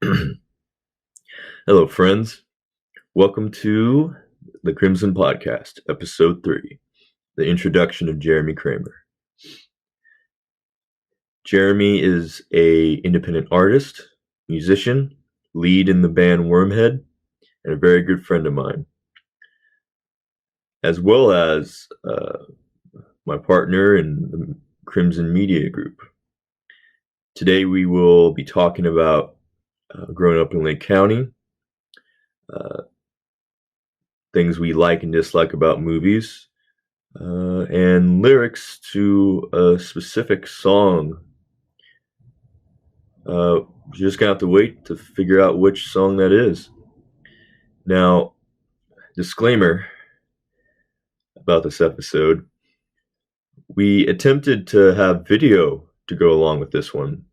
Hello, friends. Welcome to the Crimson Podcast, Episode 3, the introduction of Jermey Cremer. Jermey is an independent artist, musician, lead in the band Wormhead, and a very good friend of mine, as well as my partner in the Crimson Media Group. Today we will be talking about growing up in Lake County, things we like and dislike about movies, and lyrics to a specific song. You're just gonna have to wait to figure out which song that is. Now, disclaimer about this episode. We attempted to have video to go along with this one,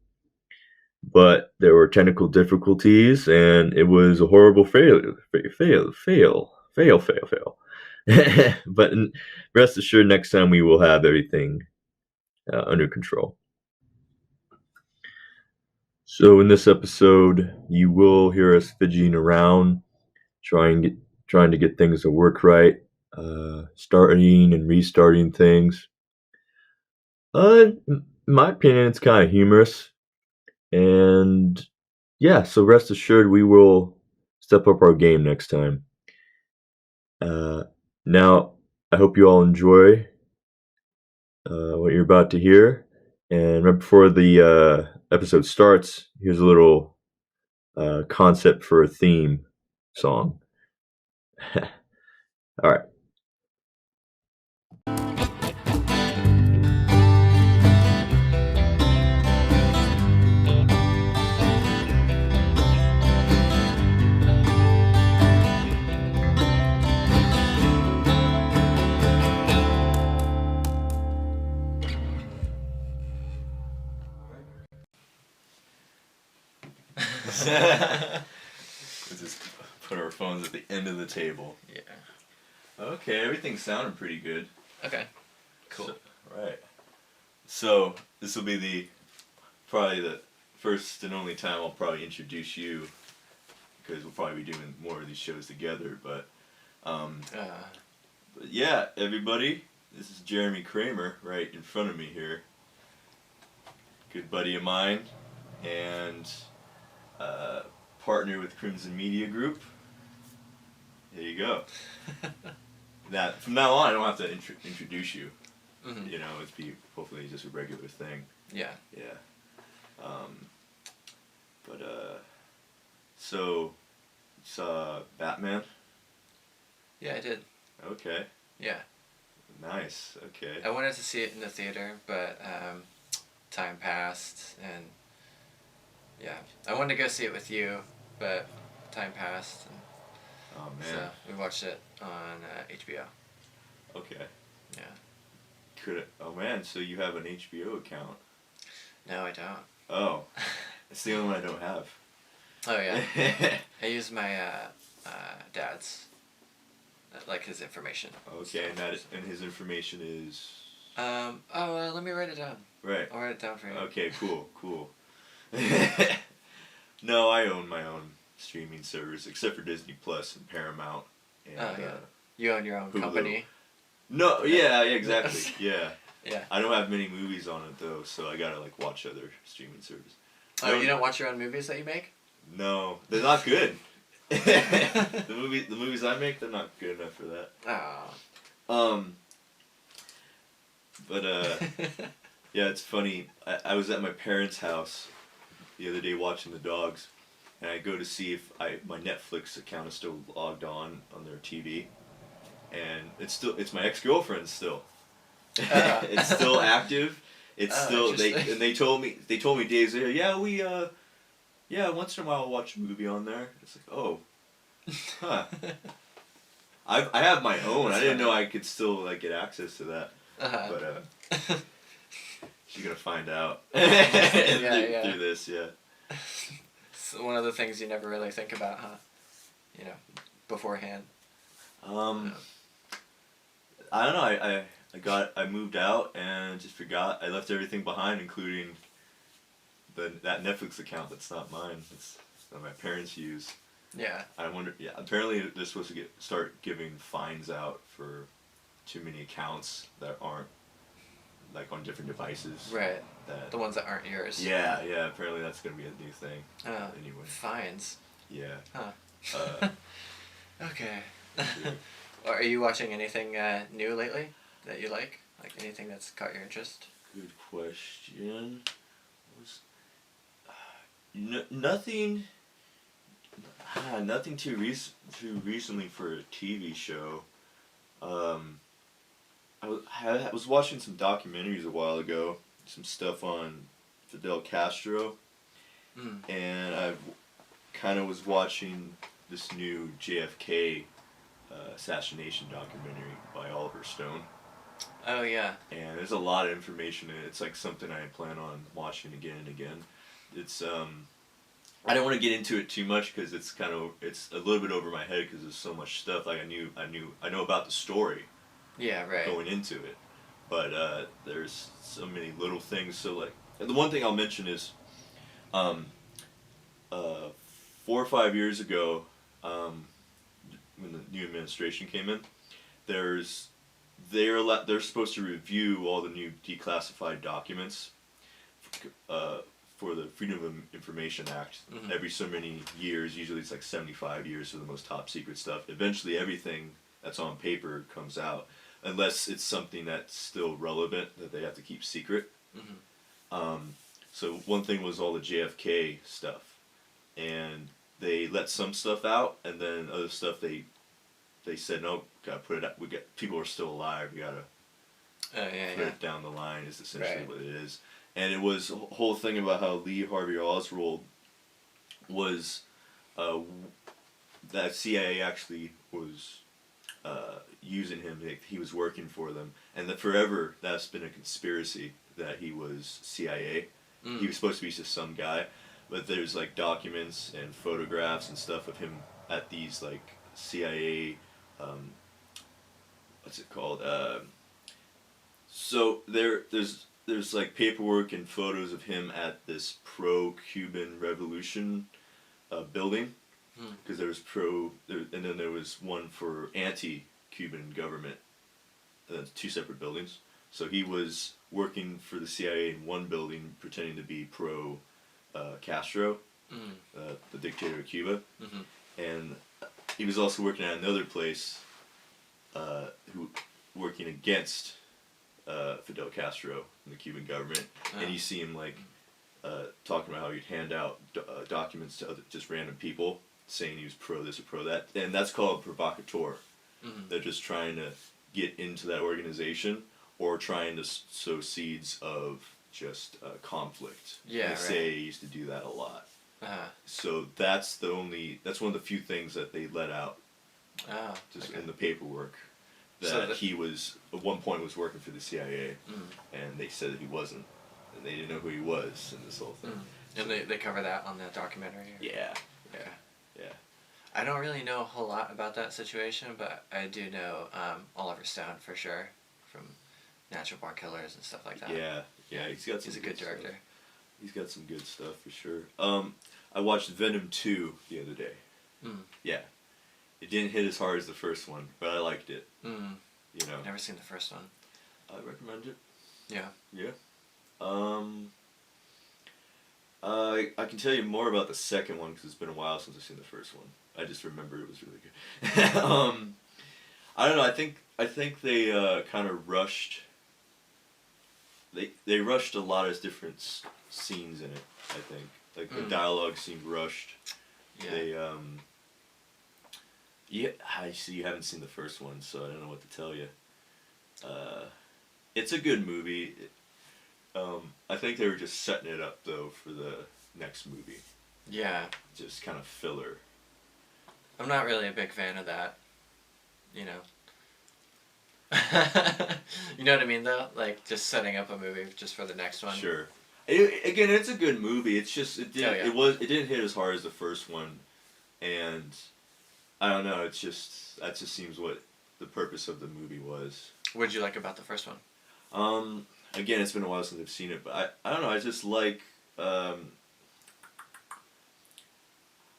but there were technical difficulties and it was a horrible fail. But rest assured, next time we will have everything under control. So in this episode, you will hear us fidgeting around, trying to get things to work right, starting and restarting things. In my opinion, it's kind of humorous, and yeah. So rest assured, we will step up our game next time. Now, I hope you all enjoy what you're about to hear. And right before the episode starts, here's a little concept for a theme song. All right. Let's just put our phones at the end of the table. Yeah. Okay, everything sounded pretty good. Okay. Cool. Right. So this will be probably the first and only time I'll probably introduce you, because we'll probably be doing more of these shows together. But yeah, everybody, this is Jermey Cremer right in front of me here. Good buddy of mine, and partner with Crimson Media Group. There you go. From now on, I don't have to introduce you. Mm-hmm. You know, it's hopefully just a regular thing. Yeah. Yeah. So, you saw Batman? Yeah, I did. Okay. Yeah. Nice. Okay. I wanted to see it in the theater, but time passed, and yeah, I wanted to go see it with you, but time passed. And Oh man. so we watched it on HBO. Okay. Yeah. Oh man, so you have an HBO account? No, I don't. Oh. It's the only one I don't have. Oh yeah. I use my dad's, like his information. Okay, and his information is. Let me write it down. Right. I'll write it down for you. Okay. Cool. No, I own my own streaming servers, except for Disney Plus and Paramount. And, Oh yeah. You own your own Hulu. company. No, yeah, exactly. Yeah. Yeah. I don't have many movies on it though, so I gotta watch other streaming services. Oh, you don't watch your own movies that you make? No, they're not good. the movies I make, they're not good enough for that. Oh. But yeah, it's funny. I was at my parents' house the other day watching the dogs, and I go to see if my Netflix account is still logged on their TV, and it's my ex-girlfriend still. It's still active. It's still they told me days later. Yeah, once in a while I'll watch a movie on there. It's like, oh, huh. I have my own. I didn't know I could still get access to that. But she's gonna find out through this. Yeah. It's one of the things you never really think about, huh? You know, beforehand. I don't know. I moved out and just forgot. I left everything behind, including that Netflix account that's not mine. that my parents use. Yeah. I wonder. Yeah, apparently they're supposed to start giving fines out for too many accounts that aren't like on different devices. Right. That. The ones that aren't yours. Yeah. Apparently that's gonna be a new thing. Anyway. Fines. Yeah. Huh. Okay. Yeah. Are you watching anything new lately that you like? Like anything that's caught your interest? Good question. Nothing. Nothing too recently for a TV show. I was watching some documentaries a while ago, some stuff on Fidel Castro, and I kind of was watching this new JFK assassination documentary by Oliver Stone. Oh yeah. And there's a lot of information in it. It's like something I plan on watching again and again. It's I don't want to get into it too much because it's a little bit over my head because there's so much stuff. Like I know about the story. Yeah, right. Going into it, but there's so many little things. So like the one thing I'll mention is, 4 or 5 years ago, when the new administration came in, they're supposed to review all the new declassified documents for the Freedom of Information Act every so many years. Usually it's like 75 years for the most top secret stuff. Eventually everything that's on paper comes out, unless it's something that's still relevant that they have to keep secret. So one thing was all the JFK stuff, and they let some stuff out, and then other stuff they said no, gotta put it out. People are still alive. We gotta put it down the line. Is essentially what it is. And it was a whole thing about how Lee Harvey Oswald was that CIA actually was using him. He was working for them, and that forever that's been a conspiracy that he was CIA. He was supposed to be just some guy, but there's like documents and photographs and stuff of him at these like CIA. What's it called? So there's like paperwork and photos of him at this pro-Cuban Revolution building, because there was and then there was one for anti-Cuban government. Two separate buildings. So he was working for the CIA in one building, pretending to be pro Castro, the dictator of Cuba, and he was also working at another place, working against Fidel Castro and the Cuban government, and you see him like talking about how he'd hand out documents to just random people, saying he was pro this or pro that, and that's called provocateur. They're just trying to get into that organization or trying to sow seeds of just conflict. Yeah, the CIA used to do that a lot. So that's one of the few things that they let out, in the paperwork, that he was at one point was working for the CIA, and they said that he wasn't, and they didn't know who he was in this whole thing. And they cover that on the documentary. Yeah. I don't really know a whole lot about that situation, but I do know Oliver Stone for sure, from Natural Born Killers and stuff like that. Yeah, he's a good director. Stuff. He's got some good stuff for sure. I watched Venom 2 the other day. Yeah, it didn't hit as hard as the first one, but I liked it. You know, never seen the first one. I recommend it. Yeah. I can tell you more about the second one because it's been a while since I've seen the first one. I just remember it was really good. I don't know. I think they kind of rushed. They rushed a lot of different scenes in it. I think like the dialogue seemed rushed. Yeah. I see you haven't seen the first one, so I don't know what to tell you. It's a good movie. I think they were just setting it up though for the next movie. Yeah. Just kind of filler. I'm not really a big fan of that. You know. You know what I mean though? Like just setting up a movie just for the next one. Sure. Again, it's a good movie. It's just it didn't hit as hard as the first one, and I don't know. It's just that just seems what the purpose of the movie was. What did you like about the first one? Again, it's been a while since I've seen it, but I don't know. I just like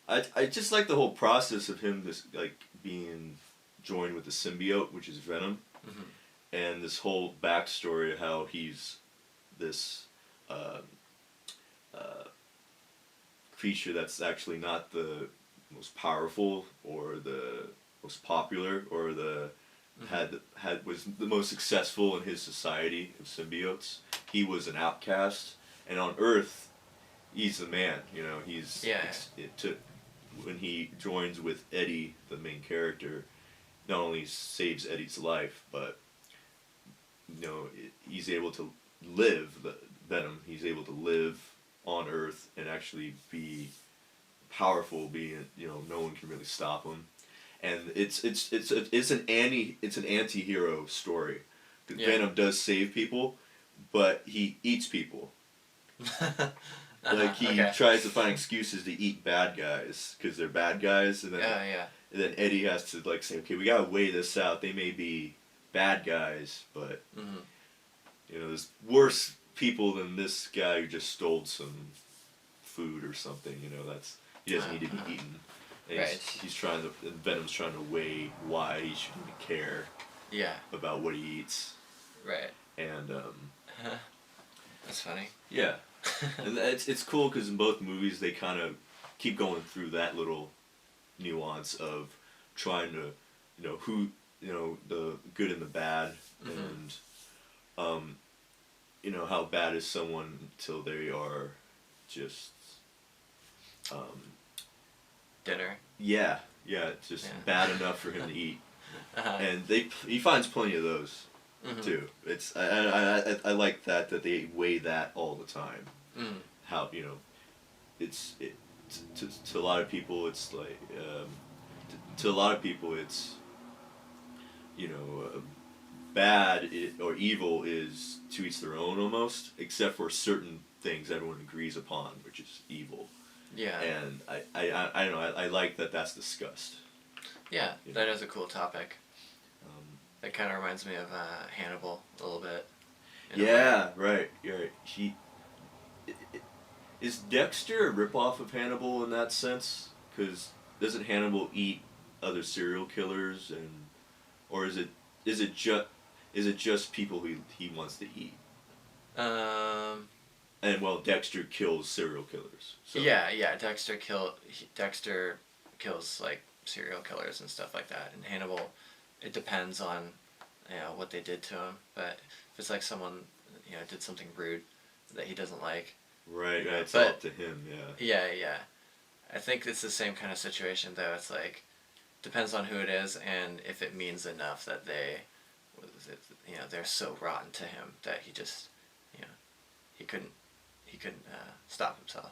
I just like the whole process of him like being joined with the symbiote, which is Venom, Mm-hmm. and this whole backstory of how he's this uh, uh, creature that's actually not the most powerful or the most popular or the Mm-hmm. was the most successful in his society of symbiotes. He was an outcast, and on Earth, he's the man. You know, Yeah. it took when he joins with Eddie, the main character. Not only saves Eddie's life, but he's able to live the Venom. He's able to live on Earth and actually be powerful. Being no one can really stop him, and it's an anti-hero story. 'Cause Yeah. Venom does save people, but he eats people. Like he Okay. tries to find excuses to eat bad guys because they're bad guys, Yeah. and then Eddie has to like say, okay, we gotta weigh this out. They may be bad guys, but Mm-hmm. there's worse people than this guy who just stole some food or something. That's he doesn't need to be eaten. And Right. he's trying to, and Venom's trying to weigh why he shouldn't care Yeah. about what he eats, Right. and That's funny. yeah, and it's cool because in both movies they kind of keep going through that little nuance of trying to, who, the good and the bad, Mm-hmm. and how bad is someone until they are just, Dinner. yeah, it's just Yeah. bad enough for him to eat, Uh-huh. and he finds plenty of those Mm-hmm. too. It's I like that they weigh that all the time. Mm. How to a lot of people it's like to a lot of people it's you know bad or evil is to each their own almost, except for certain things everyone agrees upon, which is evil. Yeah. And I don't know, I like that that's discussed. Yeah, You that know. is a cool topic. That kind of reminds me of Hannibal a little bit. in a way. Yeah, right. Is Dexter a ripoff of Hannibal in that sense? Because doesn't Hannibal eat other serial killers, or is it just people he wants to eat? Um. And well, Dexter kills serial killers. So. Yeah. Dexter kills like serial killers and stuff like that. And Hannibal, it depends on, what they did to him. But if it's like someone, did something rude that he doesn't like. Right. It's But- all up to him. Yeah. Yeah. I think it's the same kind of situation though. It's like depends on who it is and if it means enough that they're so rotten to him that he just, he couldn't stop himself.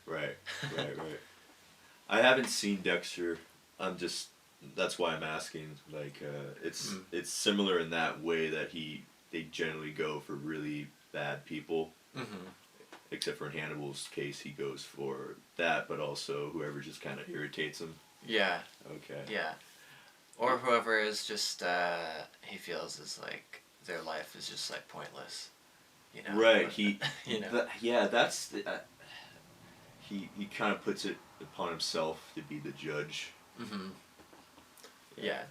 Right. I haven't seen Dexter. That's why I'm asking. Like, it's similar in that way that they generally go for really bad people. Mm-hmm. Except for in Hannibal's case, he goes for that, but also whoever just kind of irritates him. Yeah. Okay. Yeah. Or whoever is just he feels is like their life is just like pointless. Right. He. That's the. He kind of puts it upon himself to be the judge. Mm-hmm. Yeah.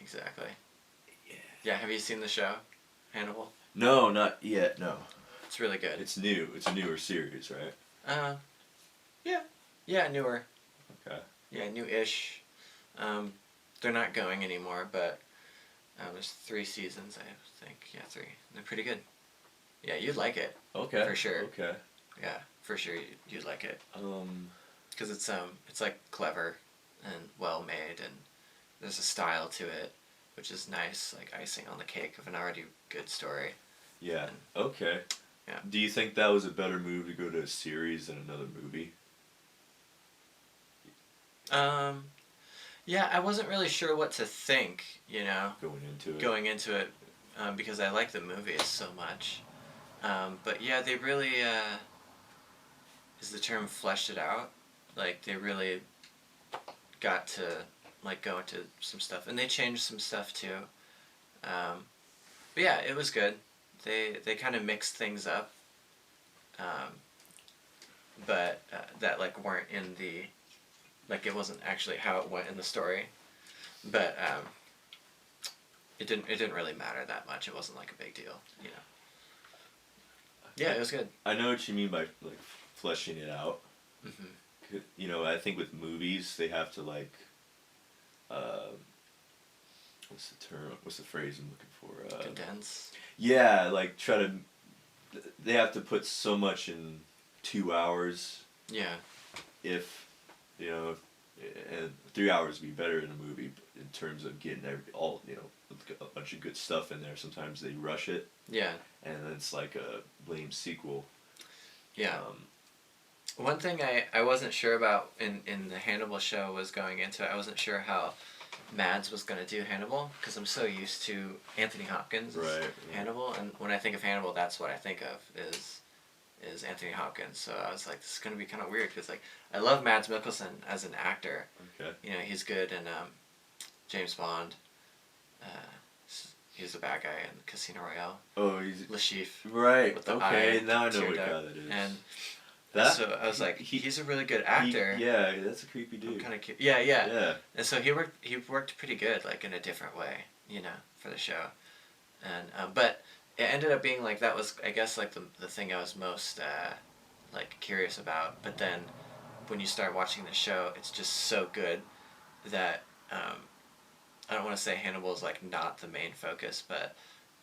Exactly. Yeah. Yeah. Have you seen the show, Hannibal? No, not yet. No. It's really good. It's new. It's a newer series, right? Yeah, newer. Okay. Yeah, new-ish. They're not going anymore, but there's 3 seasons, I think. Yeah, 3. They're pretty good. Yeah, you'd like it. Okay. For sure. Okay. Yeah, for sure you'd like it. Because it's like clever and well made, and there's a style to it, which is nice, like icing on the cake of an already good story. Yeah. Okay. Yeah. Do you think that was a better move to go to a series than another movie? Yeah, I wasn't really sure what to think, Going into it. because I like the movies so much. But yeah, they really, is the term fleshed it out? Like, they really got to, like, go into some stuff. And they changed some stuff, too. But yeah, it was good. They kind of mixed things up. but that like weren't in the, like it wasn't actually how it went in the story, but it didn't really matter that much. It wasn't like a big deal, you know. Yeah, it was good. I know what you mean by like fleshing it out. Mm-hmm. You know, I think with movies they have to like, what's the term? What's the phrase I'm looking for? Condense. Yeah, like try to. They have to put so much in 2 hours. Yeah. If, you know, and 3 hours would be better in a movie in terms of getting all, you know, a bunch of good stuff in there. Sometimes they rush it. Yeah. And then it's like a lame sequel. Yeah. One thing I wasn't sure about in the Hannibal show was going into it. I wasn't sure how Mads was going to do Hannibal because I'm so used to Anthony Hopkins as Hannibal, and when I think of Hannibal, that's what I think of is Anthony Hopkins. So I was like, this is going to be kind of weird because like I love Mads Mikkelsen as an actor. Okay. You know, he's good in James Bond. He's the bad guy in Casino Royale. Oh, he's Le Chiffre. Right. With the okay, eye, now I know tear what duct. guy that is. And that, so I was like, he's a really good actor. Yeah, that's a creepy dude. Kind of yeah. Yeah. And so he worked pretty good, like in a different way, you know, for the show, and but it ended up being like that was I guess like the thing I was most like curious about. But then when you start watching the show, it's just so good that I don't want to say Hannibal is like not the main focus, but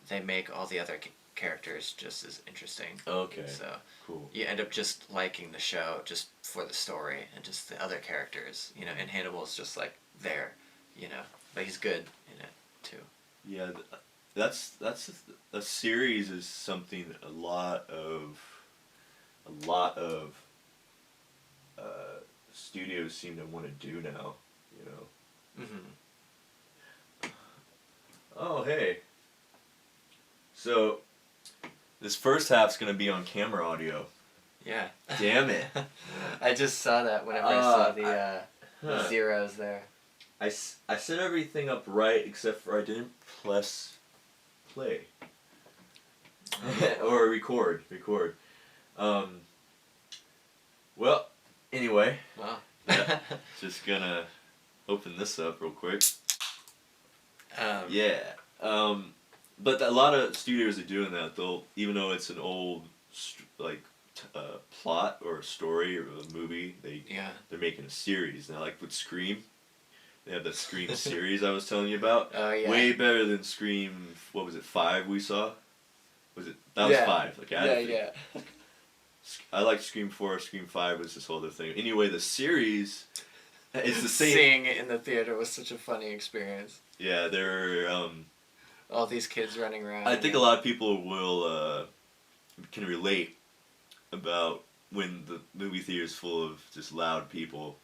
they make all the other characters just as interesting. Okay. So cool. you end up just liking the show just for the story and just the other characters, you know. And Hannibal's just like there, you know, but he's good in it too. Yeah, that's a series is something that a lot of studios seem to want to do now, you know. Mm-hmm. Oh, hey. So, this first half's gonna be on camera audio. Yeah. Damn it. I just saw that whenever I saw the zeros there. I set everything up right except for I didn't press play. Or record. Well, anyway. Wow. Yeah, just gonna open this up real quick. Yeah. But a lot of studios are doing that. They'll, even though it's an old plot or a story or a movie, they're making a series now. Like with Scream, they have the Scream series I was telling you about. Oh yeah. Way better than Scream. What was it? 5 we saw. Was it? That was 5. Like yeah. I liked Scream 4. Scream 5 was this whole other thing. Anyway, the series is the same. Seeing it in the theater was such a funny experience. Yeah, they're all these kids running around. I think a lot of people will can relate about when the movie theater is full of just loud people.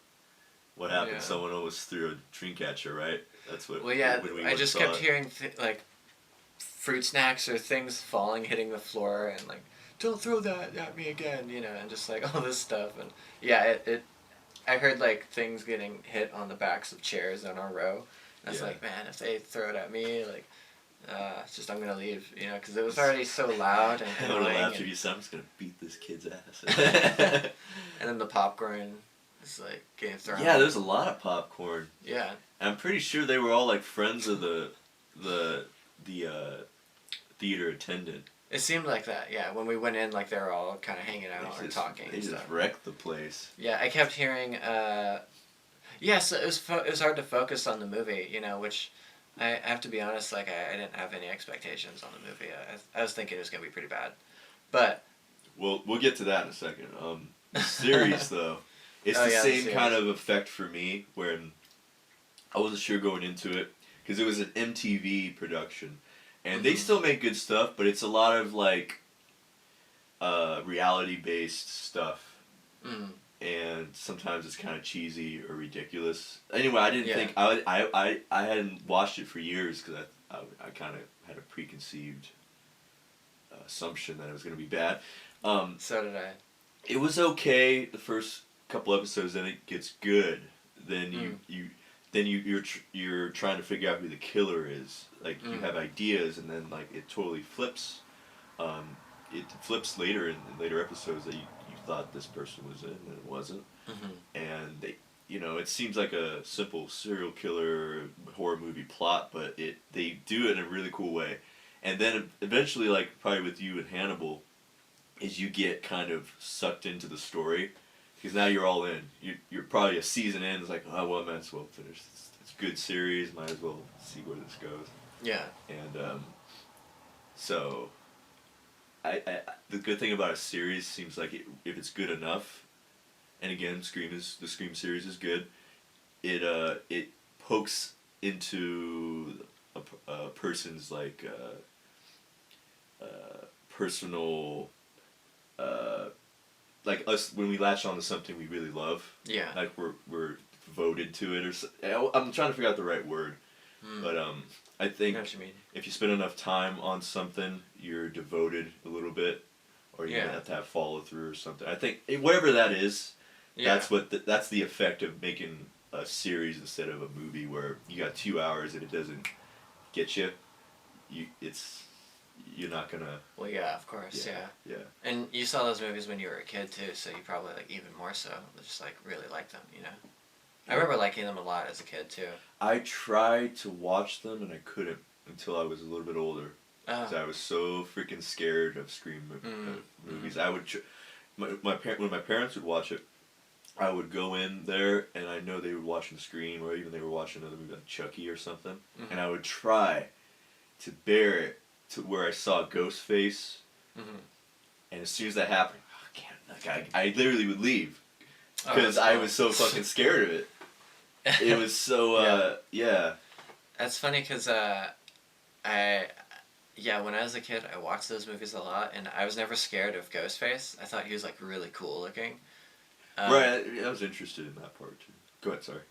What happened? Yeah. Someone almost threw a drink at you, right? That's what. Well, yeah. When we I just kept it. hearing like fruit snacks or things falling, hitting the floor, and like, don't throw that at me again, you know, and just like all this stuff, and yeah, it. I heard like things getting hit on the backs of chairs on our row. And I was like, man, if they throw it at me, like, it's just I'm gonna leave, you know, because it was already so loud and annoying. After you said, I'm just gonna beat this kid's ass. And then the popcorn is like getting thrown. Yeah, there's a lot of popcorn. Yeah. I'm pretty sure they were all like friends of the theater attendant. It seemed like that, yeah. When we went in, like they were all kind of hanging out or talking. They just wrecked the place. Yeah, I kept hearing. Yeah, so it was hard to focus on the movie, you know, which I have to be honest, like I didn't have any expectations on the movie. I was thinking it was gonna be pretty bad, but. We'll get to that in a second. The series though, it's the same kind of effect for me when I wasn't sure going into it because it was an MTV production. And they still make good stuff, but it's a lot of like reality-based stuff, and sometimes it's kind of cheesy or ridiculous. Anyway, I didn't think I hadn't watched it for years because I kind of had a preconceived assumption that it was going to be bad. So did I. It was okay the first couple episodes, then it gets good. Then you're trying to figure out who the killer is. Like you have ideas, and then like it totally flips. It flips later in later episodes that you thought this person was in and it wasn't. Mm-hmm. And they, it seems like a simple serial killer horror movie plot, but they do it in a really cool way. And then eventually, like probably with you and Hannibal, is you get kind of sucked into the story, because now you're all in. You're probably a season in. It's like, oh well, I might as well finish this. It's a good series. Might as well see where this goes. Yeah. And so, I the good thing about a series seems like if it's good enough, and again, the Scream series is good. It pokes into a person's like personal. Like us when we latch on to something we really love. Yeah. Like we're devoted to it, I'm trying to figure out the right word, but I think I know what you mean. if you spend enough time on something, you're devoted a little bit, or you're gonna have to have follow through or something. I think whatever that is, that's that's the effect of making a series instead of a movie where you got 2 hours and it doesn't get you. You're not gonna. Well, yeah, of course, yeah. And you saw those movies when you were a kid too, so you probably like even more so just like really liked them, you know. I remember liking them a lot as a kid too. I tried to watch them and I couldn't until I was a little bit older. Oh. Because I was so freaking scared of Scream movies. I would, when my parents would watch it, I would go in there and I know they were watching Scream, or even they were watching another movie like Chucky or something, and I would try to bear it to where I saw Ghostface, and as soon as that happened, I literally would leave because I was so fucking scared of it. It was so yeah. That's funny because when I was a kid, I watched those movies a lot, and I was never scared of Ghostface. I thought he was like really cool looking. Right, I was interested in that part too. Go ahead, sorry.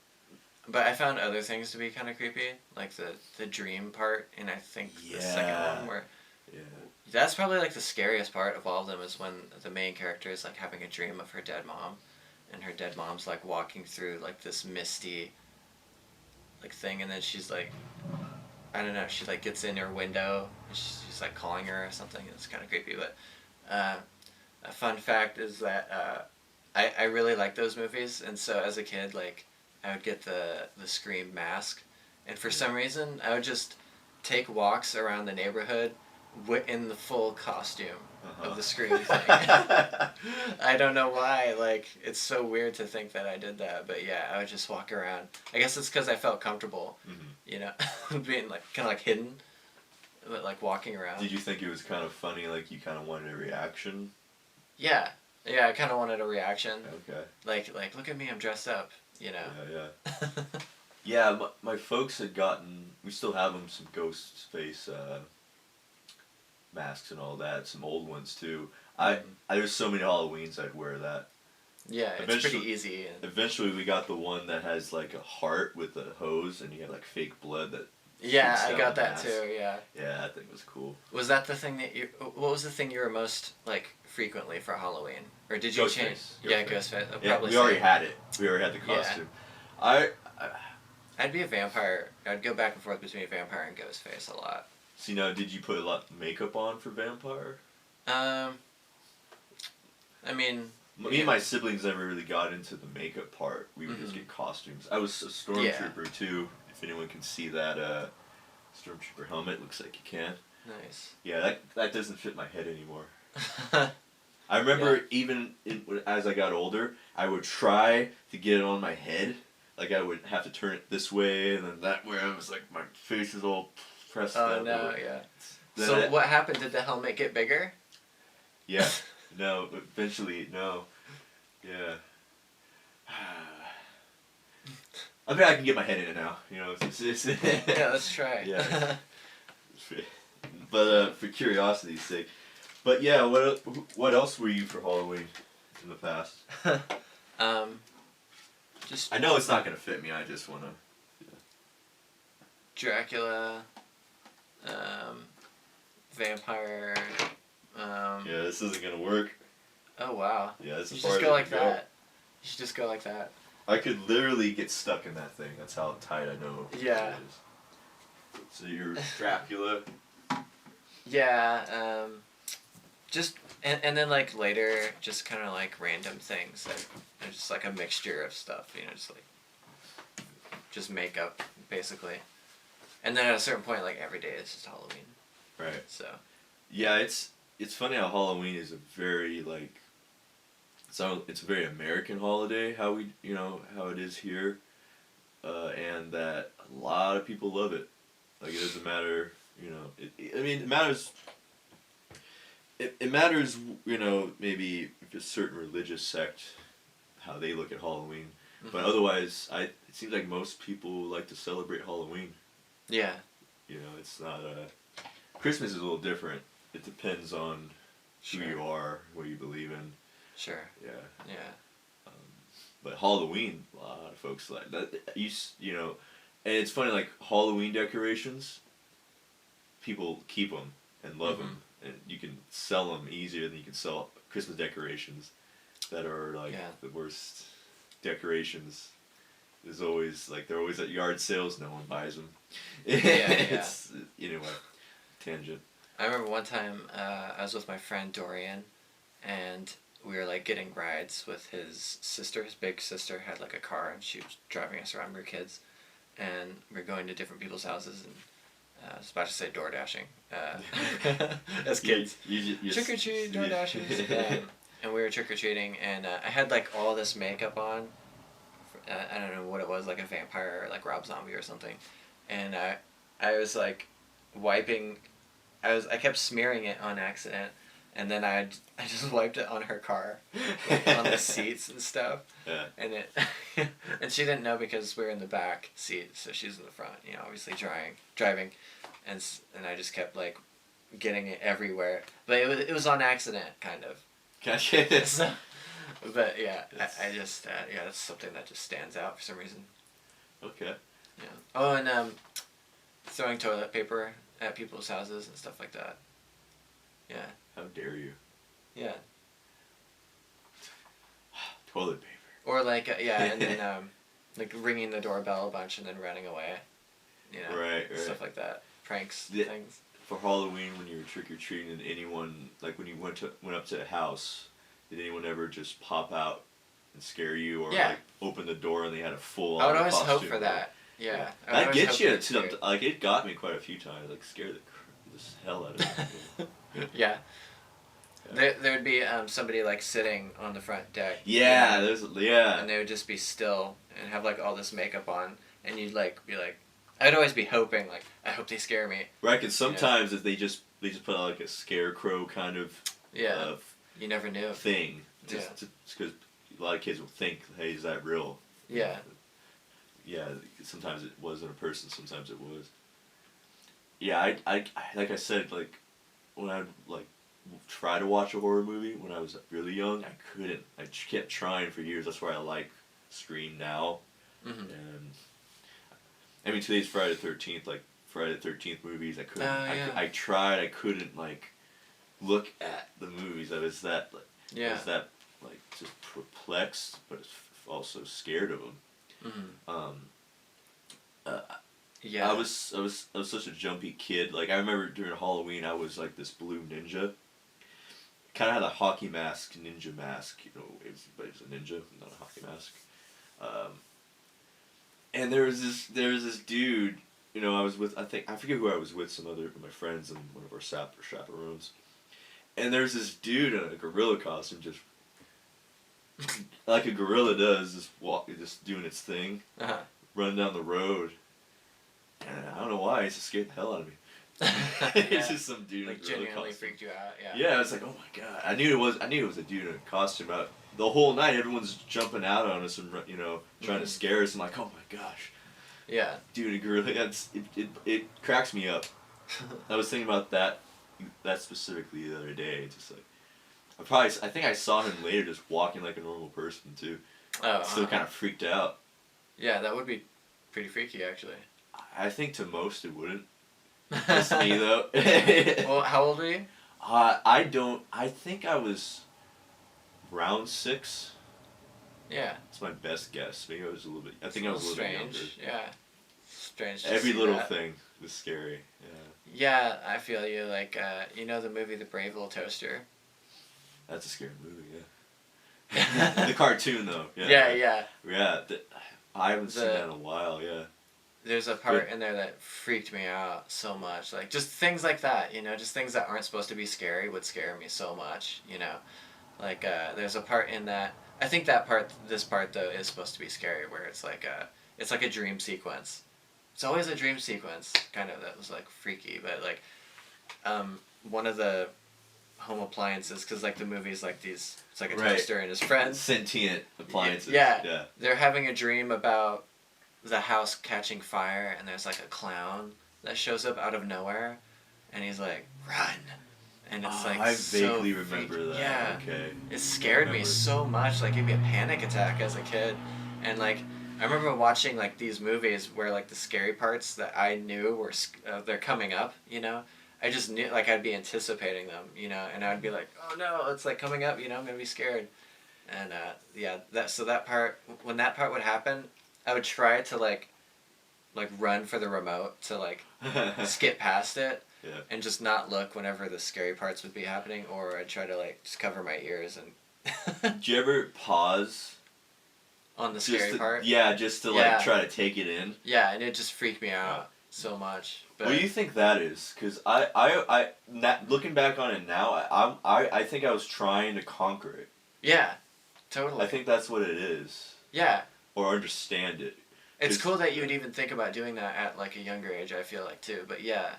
But I found other things to be kind of creepy, like the dream part, and I think the second one where. Yeah. That's probably like the scariest part of all of them is when the main character is like having a dream of her dead mom, and her dead mom's like walking through like this misty. Like thing, and then she's like, I don't know, she like gets in her window, and she's like calling her or something. It's kind of creepy, but a fun fact is that I really like those movies, and so as a kid, like I would get the Scream mask, and for some reason I would just take walks around the neighborhood in the full costume of the Scream thing. I don't know why, like it's so weird to think that I did that, but yeah, I would just walk around. I guess it's because I felt comfortable, you know, being like kind of like hidden, but like walking around. Did you think it was kind of funny, like you kind of wanted a reaction? Yeah, I kind of wanted a reaction. Okay. Like look at me, I'm dressed up, you know. Yeah. Yeah, my folks had gotten, we still have them, some ghost face masks and all that, some old ones too. There's so many Halloweens I'd wear that. Yeah, it's pretty easy. Eventually we got the one that has like a heart with a hose and you have like fake blood that. Yeah, I got that too, yeah. Yeah, that thing was cool. Was that the thing that what was the thing you were most like frequently for Halloween? Or did you Ghostface. change? Ghostface. Yeah, we already had it. We already had the costume. Yeah. I'd be a vampire. I'd go back and forth between a vampire and Ghostface a lot. So now, did you put a lot of makeup on for vampire? I mean... Me and my siblings never really got into the makeup part. We would just get costumes. I was a stormtrooper too, if anyone can see that stormtrooper helmet. Looks like you can. Nice. Yeah, that doesn't fit my head anymore. I remember even as I got older, I would try to get it on my head. Like I would have to turn it this way and then that way. I was like, my face is all pressed up. Oh no, yeah. So what happened? Did the helmet get bigger? Yeah. No, eventually, no. Yeah. I mean, I can get my head in it now. You know, yeah, let's try. Yeah. But for curiosity's sake. But yeah, what else were you for Halloween in the past? Just. I know it's not gonna fit me. I just wanna. Yeah. Dracula. Vampire. Yeah, this isn't gonna work. Oh wow. Yeah, this is. You should just go like that. You should just go like that. I could literally get stuck in that thing. That's how tight I know. Yeah. It is. So you're Dracula. Yeah. and then like later, just kind of like random things that are just like a mixture of stuff, just like just makeup basically, and then at a certain point, like every day is just Halloween. Right. So. Yeah, it's funny how Halloween is a very like it's a very American holiday how we how it is here, and that a lot of people love it. Like it doesn't matter, I mean it matters. It matters, maybe if a certain religious sect, how they look at Halloween, but otherwise, it seems like most people like to celebrate Halloween. Yeah. It's not Christmas is a little different. It depends on who you are, what you believe in. Sure. Yeah. Yeah. But Halloween, a lot of folks like that. And it's funny, like Halloween decorations. People keep them and love them, and you can sell them easier than you can sell Christmas decorations, that are like the worst decorations. There's always they're always at yard sales. No one buys them. It's anyway. Tangent. I remember one time I was with my friend Dorian, and we were like getting rides with his sister. His big sister had like a car, and she was driving us around. We were kids, and we were going to different people's houses, and I was about to say door dashing. As kids, trick or treat, door dashing. And we were trick or treating, and I had like all this makeup on. I don't know what it was, like a vampire or like Rob Zombie or something, and I was like wiping. I kept smearing it on accident, and then I just wiped it on her car, like on the seats and stuff. Yeah. And and she didn't know because we were in the back seat, so she's in the front, obviously driving, and I just kept like getting it everywhere, but it was on accident, kind of. Gotcha. So, but yeah, I just that's something that just stands out for some reason. Okay. Yeah. Oh, and throwing toilet paper at people's houses and stuff like that. Yeah. How dare you? Yeah. Toilet paper. Or like and then like ringing the doorbell a bunch and then running away. Right. Stuff like that. Pranks, things. For Halloween, when you were trick or treating, and anyone like when you went up to a house, did anyone ever just pop out and scare you, or like open the door and they had a full? I would always hope for that. Yeah. That gets you. Like it got me quite a few times. Like scared the hell out of me. Yeah. There'd be somebody like sitting on the front deck. Yeah, And they would just be still and have like all this makeup on, and you'd like be like, I'd always be hoping like, I hope they scare me. Right, because sometimes if they just put out like a scarecrow kind of you never knew thing, just because a lot of kids will think, hey, is that real? Yeah. Yeah, sometimes it wasn't a person, sometimes it was. Yeah, I like I said, like when I like try to watch a horror movie when I was really young, I couldn't. I kept trying for years. That's why I like Scream now. Mm-hmm. And I mean, today's Friday the 13th. Like Friday the 13th movies, I couldn't. I tried. I couldn't like look at the movies. I was that like just perplexed, but also scared of them. Mm-hmm. I was such a jumpy kid. Like I remember during Halloween, I was like this blue ninja. Kind of had a hockey mask, ninja mask. But it was a ninja, not a hockey mask. And there was this dude. I was with. I forget who I was with. Some other of my friends and one of our chaperones. And there's this dude in a gorilla costume, just like a gorilla does, just doing its thing, running down the road. And I don't know why, it just scared the hell out of me. It's just some dude like in a gorilla genuinely costume. freaked you out. Yeah. Yeah, it's like, oh my god! I knew it was a dude in a costume. Out the whole night, everyone's jumping out on us and trying to scare us. I'm like, oh my gosh. Yeah. Dude, a gorilla. It cracks me up. I was thinking about that specifically the other day. Just like, I think I saw him later just walking like a normal person too. Oh. Still kind of freaked out. Yeah, that would be pretty freaky actually. I think to most it wouldn't. Just me though. Well, how old were you? I think I was around 6. Yeah. That's my best guess. Maybe I was a little bit. I think I was a little bit younger. Yeah. Strange. Every little thing was scary. Yeah. Yeah, I feel you. Like, the movie The Brave Little Toaster? That's a scary movie, yeah. The cartoon, though. Yeah. Yeah, I haven't seen that in a while, yeah. There's a part in there that freaked me out so much. Like, just things like that, just things that aren't supposed to be scary would scare me so much, Like, there's a part in that, I think this part, though, is supposed to be scary, where it's like a dream sequence. It's always a dream sequence, kind of, that was, like, freaky, but, like, one of the home appliances, because, like, the movie's like these, it's like a toaster and his friends. Sentient appliances. Yeah. They're having a dream about the house catching fire, and there's, like, a clown that shows up out of nowhere, and he's like, run. And it's like, I so vaguely remember that. Yeah. Okay. It scared me so much, like, gave me a panic attack as a kid. And, like, I remember watching, like, these movies where, like, the scary parts that I knew were, they're coming up, I just knew, like, I'd be anticipating them, and I'd be like, oh no, it's, like, coming up, I'm gonna be scared. And, that part, when that part would happen, I would try to, like run for the remote to, like, skip past it. Yeah. And just not look whenever the scary parts would be happening, or I'd try to, like, just cover my ears and... Did you ever pause? On the scary part? Yeah, just to, like, try to take it in. Yeah, and it just freaked me out so much. But what do you think that is? Because looking back on it now, I think I was trying to conquer it. Yeah, totally. I think that's what it is. Yeah. Or understand it. It's cool that you would even think about doing that at, like, a younger age, I feel like, too. But yeah,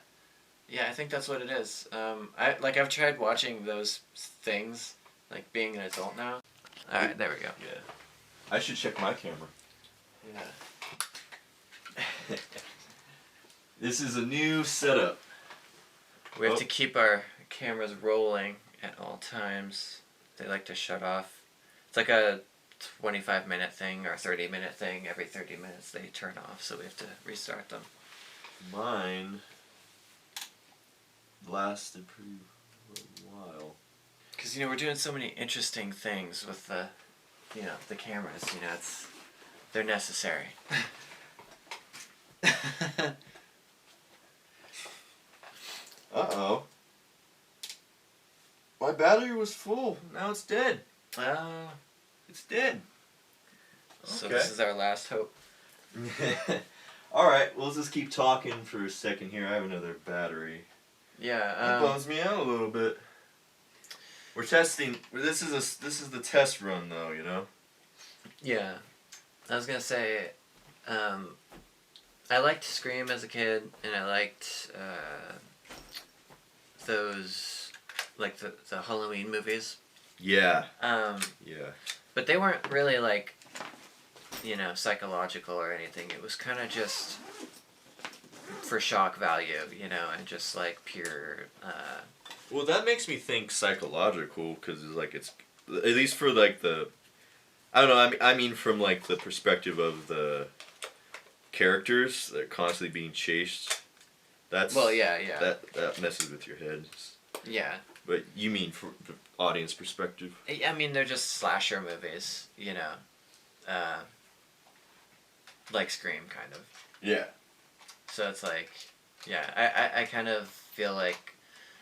I think that's what it is. I've tried watching those things, like, being an adult now. Alright, there we go. Yeah. I should check my camera. Yeah. This is a new setup. We have to keep our cameras rolling at all times. They like to shut off. It's like a 25-minute thing or 30-minute thing. Every 30 minutes they turn off, so we have to restart them. Mine lasted pretty while. Because, we're doing so many interesting things with the cameras, they're necessary. Uh-oh. My battery was full. Now it's dead. It's dead. So this is our last hope. Alright, well, let's just keep talking for a second here. I have another battery. Yeah, That bums me out a little bit. We're testing. This is the test run, though, Yeah. I was gonna say, I liked Scream as a kid, and I liked those, like, the Halloween movies. Yeah. Yeah. But they weren't really, like, psychological or anything. It was kind of just for shock value, and just, like, pure... Well, that makes me think psychological, because, like, it's... At least for, like, the... I don't know, I mean from, like, the perspective of the characters that are constantly being chased. That's... Well, yeah. That messes with your head. Yeah. But you mean from the audience perspective? I mean, they're just slasher movies, like Scream, kind of. Yeah. So it's like, yeah, I kind of feel like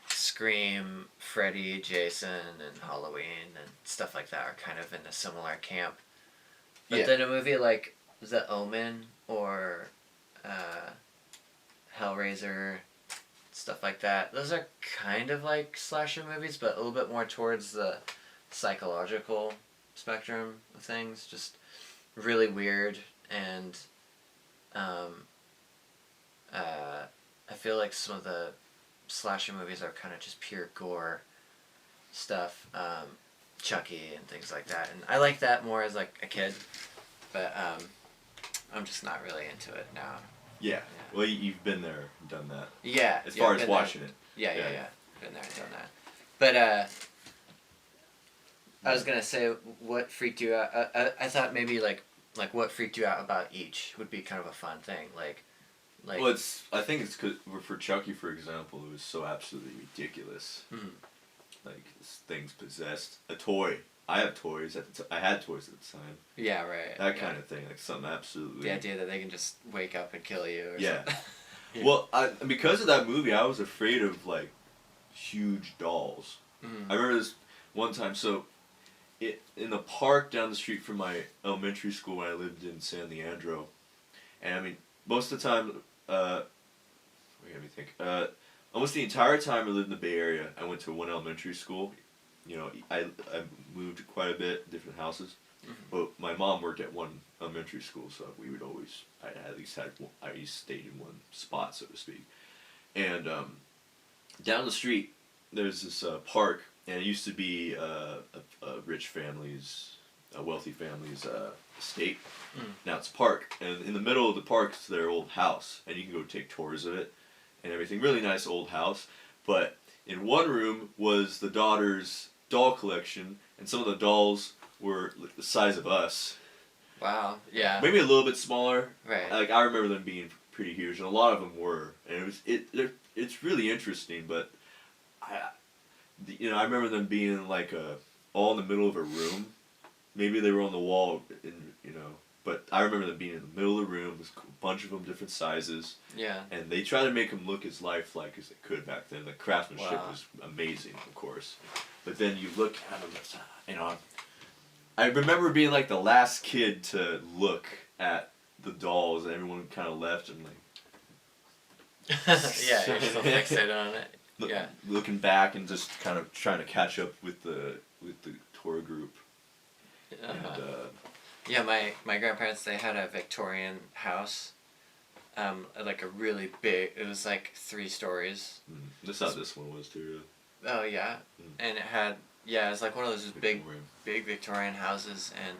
Scream, Freddy, Jason, and Halloween, and stuff like that are kind of in a similar camp. But then a movie like The Omen or Hellraiser, stuff like that, those are kind of like slasher movies, but a little bit more towards the psychological spectrum of things. Just really weird, and I feel like some of the slasher movies are kind of just pure gore stuff, Chucky and things like that, and I like that more as, like, a kid, but I'm just not really into it now. Yeah. Well, you've been there and done that. Yeah. As far as watching it. Yeah. Been there and done that. But I was gonna say, what freaked you out? I thought maybe like what freaked you out about each would be kind of a fun thing, like. Well, I think it's cause for Chucky, for example, it was so absolutely ridiculous. Mm-hmm. Like, this thing's possessed a toy. I have toys I had toys at the time. Yeah, right. That kind of thing, like something absolutely. The idea that they can just wake up and kill you. Or yeah. something. Yeah. Well, because of that movie, I was afraid of, like, huge dolls. Mm-hmm. I remember this one time. So, in the park down the street from my elementary school when I lived in San Leandro, and I mean most of the time, wait, let me think. Almost the entire time I lived in the Bay Area, I went to one elementary school. You know, I moved quite a bit, different houses, but my mom worked at one elementary school, so we would always I at least had I at least stayed in one spot, so to speak. And down the street, there's this park, and it used to be a rich family's, a wealthy family's estate. Now it's a park, and in the middle of the park is their old house, and you can go take tours of it and everything. Really nice old house, but in one room was the daughter's doll collection, and some of the dolls were like the size of us. Wow. Yeah. Maybe a little bit smaller. Right. Like I remember them being pretty huge, and a lot of them were, and it's really interesting. But I remember them being like all in the middle of a room. Maybe they were on the wall, but I remember them being in the middle of the room. There's a bunch of them, different sizes. Yeah. And they tried to make them look as lifelike as they could back then. The craftsmanship was amazing, of course. But then you look at them, I remember being like the last kid to look at the dolls, and everyone kind of left and like. Yeah, you're still fixated on it. Yeah. Looking back and just kind of trying to catch up with the tour group. And, yeah, my grandparents, they had a Victorian house, like a really big. It was like 3 stories. That's how this one was too. Oh yeah, and it had it was like one of those just big Victorian houses, and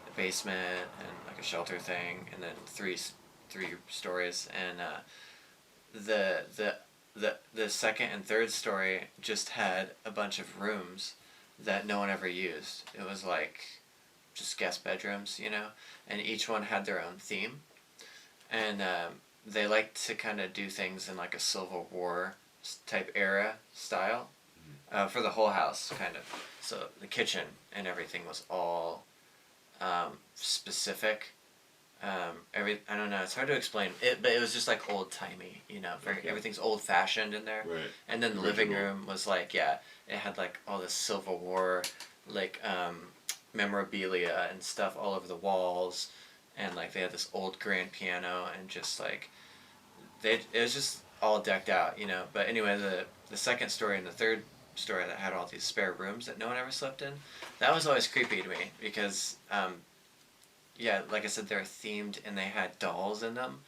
a basement and like a shelter thing, and then three stories, and the second and third story just had a bunch of rooms that no one ever used. It was like just guest bedrooms, and each one had their own theme, and they liked to kind of do things in like a Civil War type era style, for the whole house, kind of. So the kitchen and everything was all specific. I don't know. It's hard to explain. But it was just like old timey, everything's old fashioned in there. Right. And then the living room was like, it had like all this Civil War, like memorabilia and stuff all over the walls, and like they had this old grand piano, and just like it was just all decked out, But anyway, the second story and the third story that had all these spare rooms that no one ever slept in, that was always creepy to me because like I said, they're themed and they had dolls in them,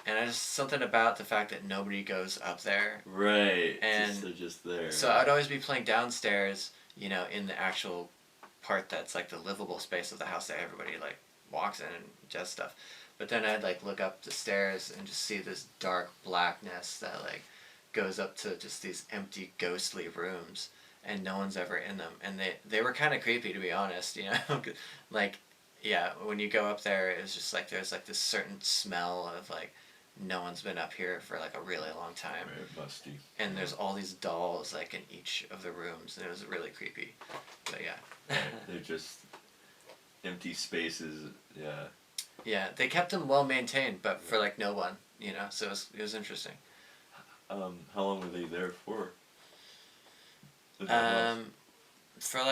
and I just something about the fact that nobody goes up there. Right. And they're just there. So I'd always be playing downstairs, in the actual part that's like the livable space of the house that everybody like walks in and does stuff. But then I'd like look up the stairs and just see this dark blackness that like goes up to just these empty ghostly rooms, and no one's ever in them, and they were kind of creepy, to be honest, like when you go up there, it's just like there's like this certain smell of like no one's been up here for like a really long time. Right, musty. And there's all these dolls like in each of the rooms, and it was really creepy. But yeah. They're just empty spaces. Yeah. Yeah, they kept them well maintained, but for like no one, So it was interesting. How long were they there for? For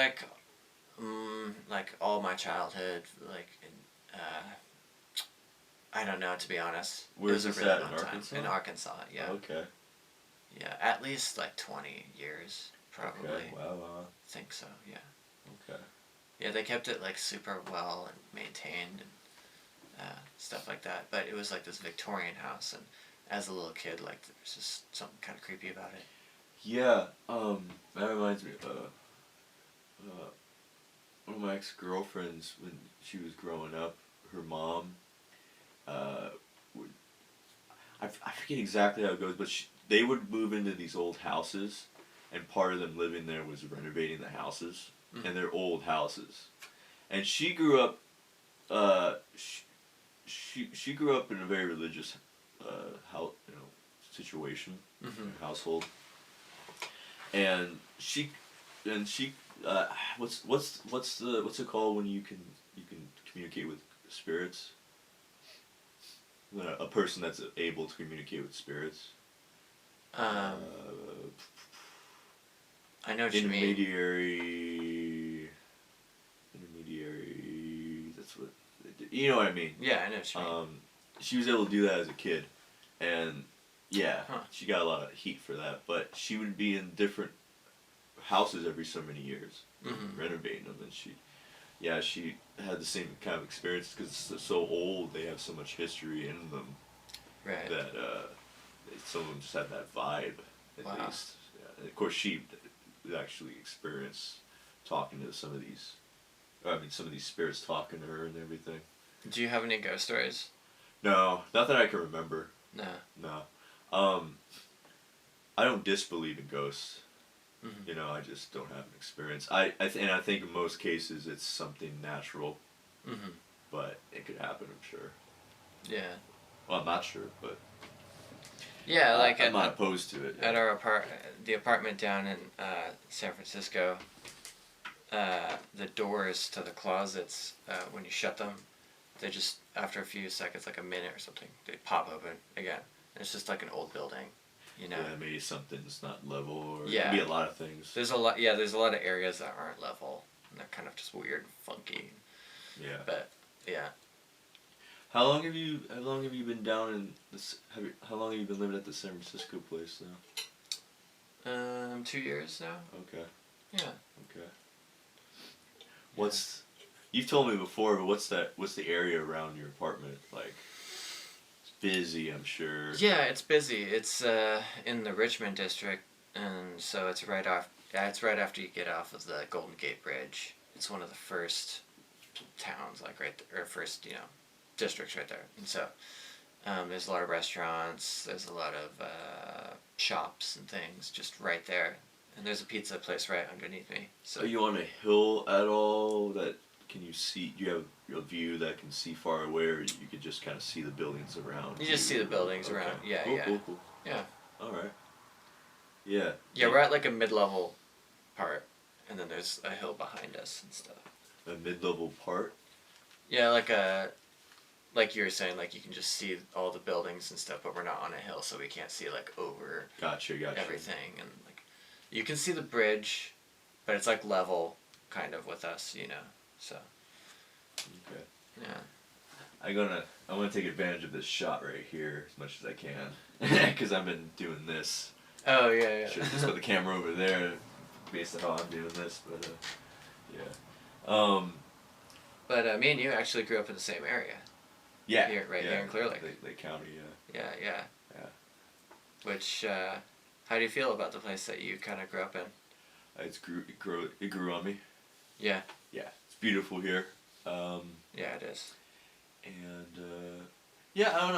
like all my childhood, like I don't know, to be honest. Where's this at, in Arkansas? In Arkansas, yeah. Okay. Yeah, at least like 20 years, probably. Okay, wow. I think so, yeah. Okay. Yeah, they kept it like super well and maintained and stuff like that. But it was like this Victorian house, and as a little kid, like there was just something kind of creepy about it. Yeah, that reminds me of one of my ex-girlfriends, when she was growing up, her mom would, I forget exactly how it goes, but they would move into these old houses, and part of them living there was renovating the houses, and they're old houses. And she grew up, she grew up in a very religious situation, household. And she what's it called when you can communicate with spirits? A person that's able to communicate with spirits. I know what you mean. Intermediary. That's what. You know what I mean. Yeah, I know what you mean. She was able to do that as a kid, and yeah, Huh. she got a lot of heat for that. But she would be in different houses every so many years, renovating them, and she had the same kind of experience because it's so old. They have so much history in them Right. that some of them just have that vibe at Wow. least. Yeah. And of course, she actually experienced talking to some of these. Some of these spirits talking to her and everything. Do you have any ghost stories? No, not that I can remember. No. No. I don't disbelieve in ghosts. Mm-hmm. You know, I just don't have an experience. And I think in most cases it's something natural, but it could happen. I'm sure. Yeah. Well, I'm not sure, but Yeah, like I'm not opposed to it. At our the apartment down in San Francisco, the doors to the closets, when you shut them, they just, after a few seconds, like a minute or something, they pop open again. And it's just like an old building, you know. Yeah, maybe something's not level, or Yeah. it could be a lot of things. There's a lot. Yeah, there's a lot of areas that aren't level, and they're kind of just weird and funky. Yeah. But yeah. How long have you been down in this? How long have you been living at the San Francisco place now? 2 years now. Okay. Yeah. Okay. You've told me before, but what's the area around your apartment like? It's busy, I'm sure. Yeah, it's busy. It's in the Richmond district, and so it's right off. Yeah, it's right after you get off of the Golden Gate Bridge. It's one of the first towns, like right there, or first districts right there. And so there's a lot of restaurants. There's a lot of shops and things just right there. And there's a pizza place right underneath me. So Are you on a hill at all? Can you see? Do you have a view that can see far away, or you could just kind of see the buildings around? you just see the buildings Okay. around. Yeah, Cool, yeah, cool. yeah. All right. Yeah. Yeah, we're at like a mid-level part, and then there's a hill behind us and stuff. A mid-level part. Yeah, like you were saying, like you can just see all the buildings and stuff, but we're not on a hill, so we can't see like over Gotcha. everything, and like you can see the bridge, but it's like level kind of with us, you know. So Okay. yeah. I want to take advantage of this shot right here as much as I can, because I've been doing this. Oh yeah, Should have just put the camera over there, based on how I'm doing this, but yeah. But me and you actually grew up in the same area. Yeah. Here, right here in Clear Lake. Lake County, yeah. Yeah. Which, how do you feel about the place that you kind of grew up in? It grew on me. Yeah. Yeah, it's beautiful here. Yeah, it is. And yeah, I don't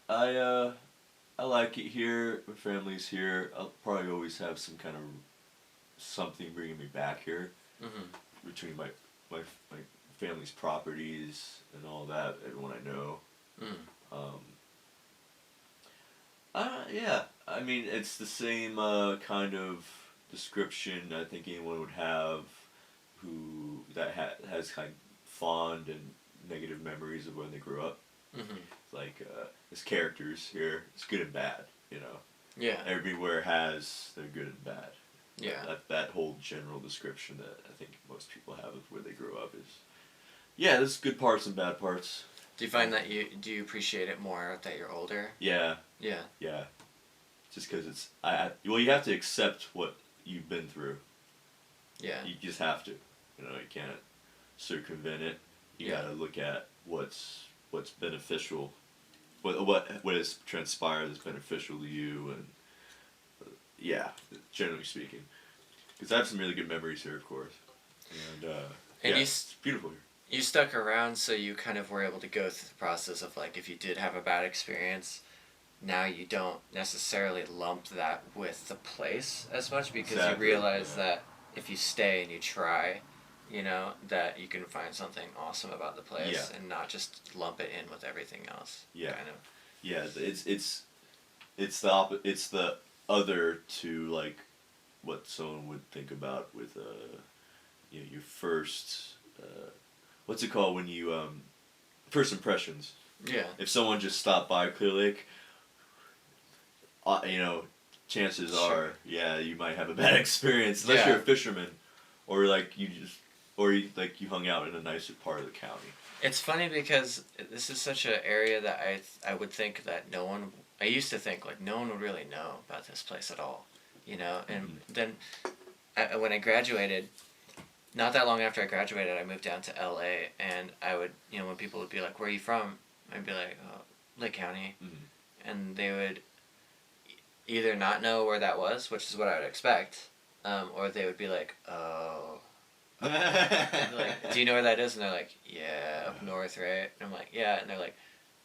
know. I like it here. My family's here. I'll probably always have some kind of something bringing me back here. Mm-hmm. Between my family's properties and all that, everyone I know. Yeah, I mean, it's the same kind of description I think anyone would have that has kind of fond and negative memories of when they grew up. Mm-hmm. Like, there's characters here, it's good and bad, you know. Yeah. Everywhere has their good and bad. Yeah. That whole general description that I think most people have of where they grew up is, yeah, there's good parts and bad parts. Do you find that do you appreciate it more that you're older? Yeah. Yeah. Yeah. Just because it's, well, you have to accept what you've been through. Yeah. You just have to. You know, you can't circumvent it. You gotta look at what's beneficial, what has transpired that's beneficial to you, and yeah, generally speaking. Because I have some really good memories here, of course. And yeah, it's beautiful here. You stuck around, so you kind of were able to go through the process of, like, if you did have a bad experience, now you don't necessarily lump that with the place as much, because you realize that if you stay and you try, you know, that you can find something awesome about the place and not just lump it in with everything else. Yeah. Kind of. Yeah, it's the other to, like, what someone would think about with you know, your first what's it called when you first impressions. Yeah. If someone just stopped by Clear Lake, you know, chances Sure. are, yeah, you might have a bad experience unless you're a fisherman, or like you hung out in a nicer part of the county. It's funny because this is such an area that I would think that no one. I used to think like no one would really know about this place at all, you know. And then when I graduated, not that long after I graduated, I moved down to L.A. and I would, you know, when people would be like, "Where are you from?" I'd be like, "Oh, Lake County," and they would either not know where that was, which is what I would expect, or they would be like, "Oh." Like, do you know where that is? And they're like, yeah, up north, right? And I'm like, yeah. And they're like,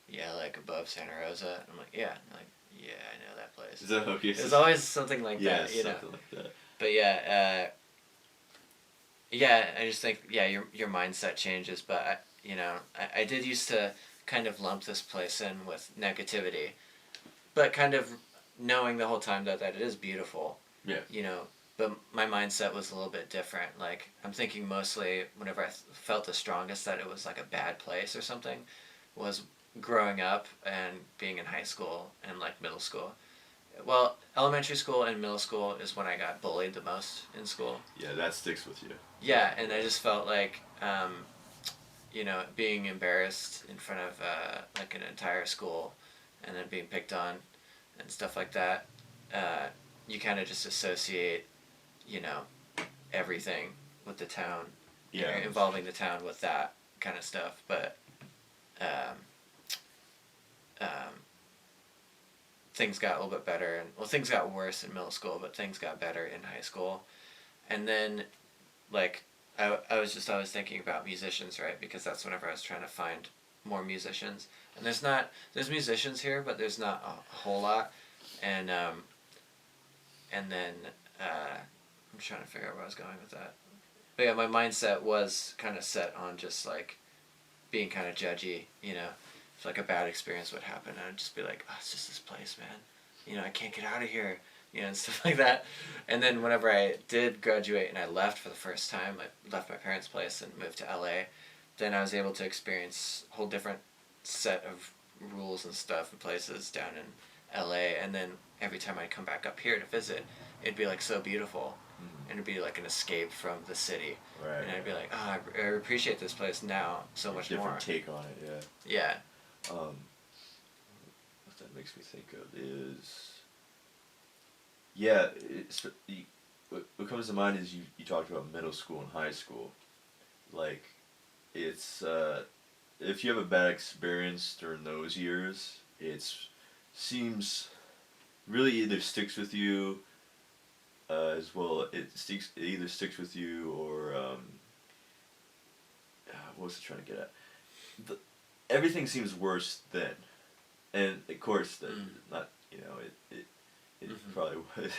yeah, like above Santa Rosa. And I'm like, yeah. And they're like, yeah, I know that place. Is that okay? There's always something like that, you know. Something like that. But yeah, yeah. I just think your mindset changes. But I did used to kind of lump this place in with negativity, but kind of knowing the whole time that it is beautiful. Yeah. You know. But my mindset was a little bit different. Like, I'm thinking mostly whenever I felt the strongest that it was like a bad place or something was growing up and being in high school and like middle school. Well, elementary school and middle school is when I got bullied the most in school. Yeah, that sticks with you. Yeah, and I just felt like, being embarrassed in front of like an entire school and then being picked on and stuff like that, you kind of just associate everything with the town, involving the town with that kind of stuff. But things got a little bit better, and things got worse in middle school, but things got better in high school. And then, like, I was always thinking about musicians, right? Because that's whenever I was trying to find more musicians. And there's musicians here, but there's not a whole lot. And then I'm trying to figure out where I was going with that. But yeah, my mindset was kind of set on just like being kind of judgy, you know. If like a bad experience would happen, I'd just be like, oh, it's just this place, man. You know, I can't get out of here, you know, and stuff like that. And then whenever I did graduate and I left for the first time, I left my parents' place and moved to LA, then I was able to experience a whole different set of rules and stuff and places down in LA. And then every time I'd come back up here to visit, it'd be like so beautiful. And it'd be like an escape from the city. Right. And I'd be like, oh, I appreciate this place now so much more. Different take on it, yeah. Yeah. What that makes me think of is, what comes to mind is you talked about middle school and high school. Like, it's, if you have a bad experience during those years, seems really either sticks with you, as well, it either sticks with you or, what was I trying to get at? Everything seems worse then, and of course, not, you know, it probably would.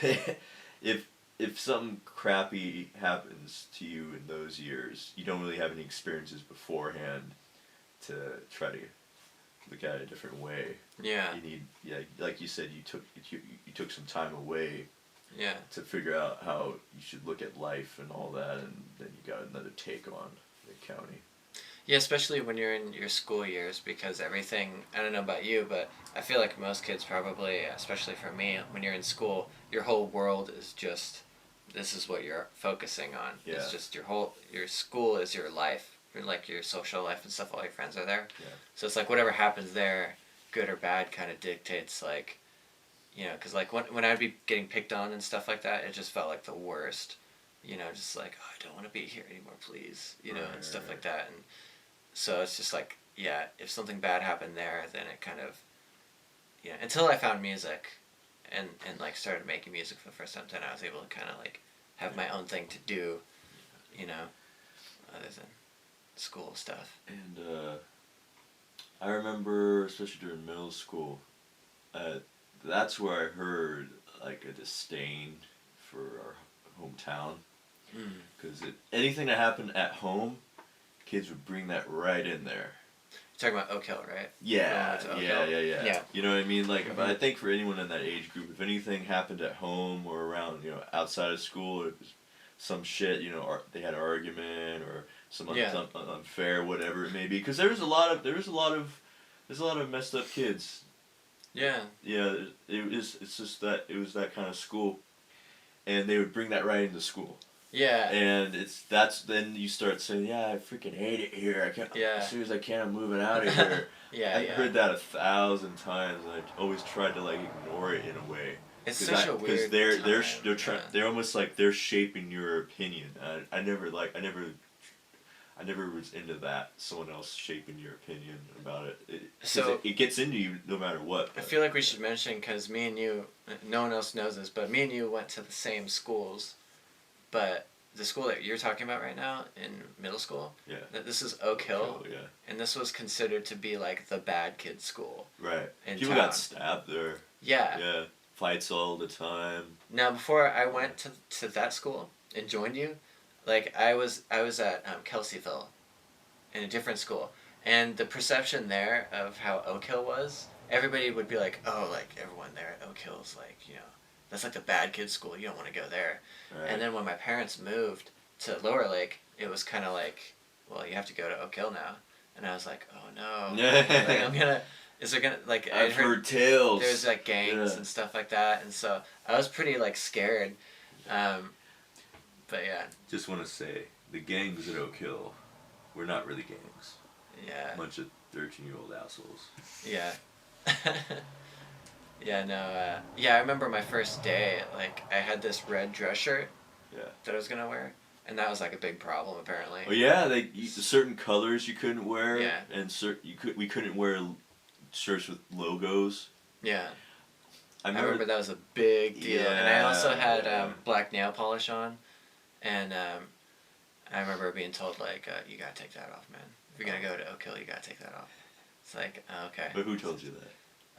if something crappy happens to you in those years, you don't really have any experiences beforehand to try to look at it a different way. Yeah. You need, like you said, you took some time away. Yeah. To figure out how you should look at life and all that, and then you got another take on the county. Yeah, especially when you're in your school years, because everything, I don't know about you, but I feel like most kids probably, especially for me, when you're in school, your whole world is just, this is what you're focusing on. Yeah. It's just your school is your life, like your social life and stuff, all your friends are there. Yeah. So it's like whatever happens there, good or bad, kind of dictates like, you know, because like when I'd be getting picked on and stuff like that, it just felt like the worst. You know, just like, oh, I don't want to be here anymore, please. You know, and stuff like that. And so it's just like, yeah, if something bad happened there, then it kind of, you know, until I found music and like started making music for the first time, then I was able to kind of like have my own thing to do, you know, other than school stuff. And I remember, especially during middle school, that's where I heard like a disdain for our hometown. Because anything that happened at home, kids would bring that right in there. You're talking about Oak Hill, right? Yeah. Yeah. You know what I mean? Like, but I think for anyone in that age group, if anything happened at home or around, you know, outside of school, it was some shit, you know, they had an argument or some unfair, whatever it may be. Because there's a lot of messed up kids Yeah. Yeah, it's just that it was that kind of school, and they would bring that right into school. Yeah. And then you start saying, yeah, I freaking hate it here. I can't. Yeah. As soon as I can, I'm moving out of here. Yeah. I heard that 1,000 times, and I always tried to like ignore it in a way. It's such a weird time. They're almost like they're shaping your opinion. I never was into that. Someone else shaping your opinion about it. So it gets into you no matter what. I feel like we should mention, because me and you, no one else knows this, but me and you went to the same schools, but the school that you're talking about right now in middle school, yeah, this is Oak Hill, yeah, and this was considered to be like the bad kid school. Right. In People town. got stabbed there. Yeah. Yeah. Fights all the time. Now, before I went to that school and joined you, like I was at Kelseyville, in a different school, and the perception there of how Oak Hill was, everybody would be like, oh, like everyone there at Oak Hill's like, that's like the bad kid school. You don't want to go there. Right. And then when my parents moved to Lower Lake, it was kind of like, well, you have to go to Oak Hill now. And I was like, oh no. Like, is there gonna, like, I've heard tales. There's like gangs and stuff like that, and so I was pretty like scared. But yeah. Just want to say, the gangs at Oak Hill were not really gangs. Yeah. A bunch of 13-year-old assholes. Yeah. Yeah, no, I remember my first day, like, I had this red dress shirt that I was gonna wear, and that was, like, a big problem, apparently. Oh, yeah, certain colors you couldn't wear, yeah. And we couldn't wear shirts with logos. Yeah. I remember that was a big deal, and I also had black nail polish on, and I remember being told, like, you gotta take that off, man. If you're gonna go to Oak Hill, you gotta take that off. It's like, okay. But who told you that?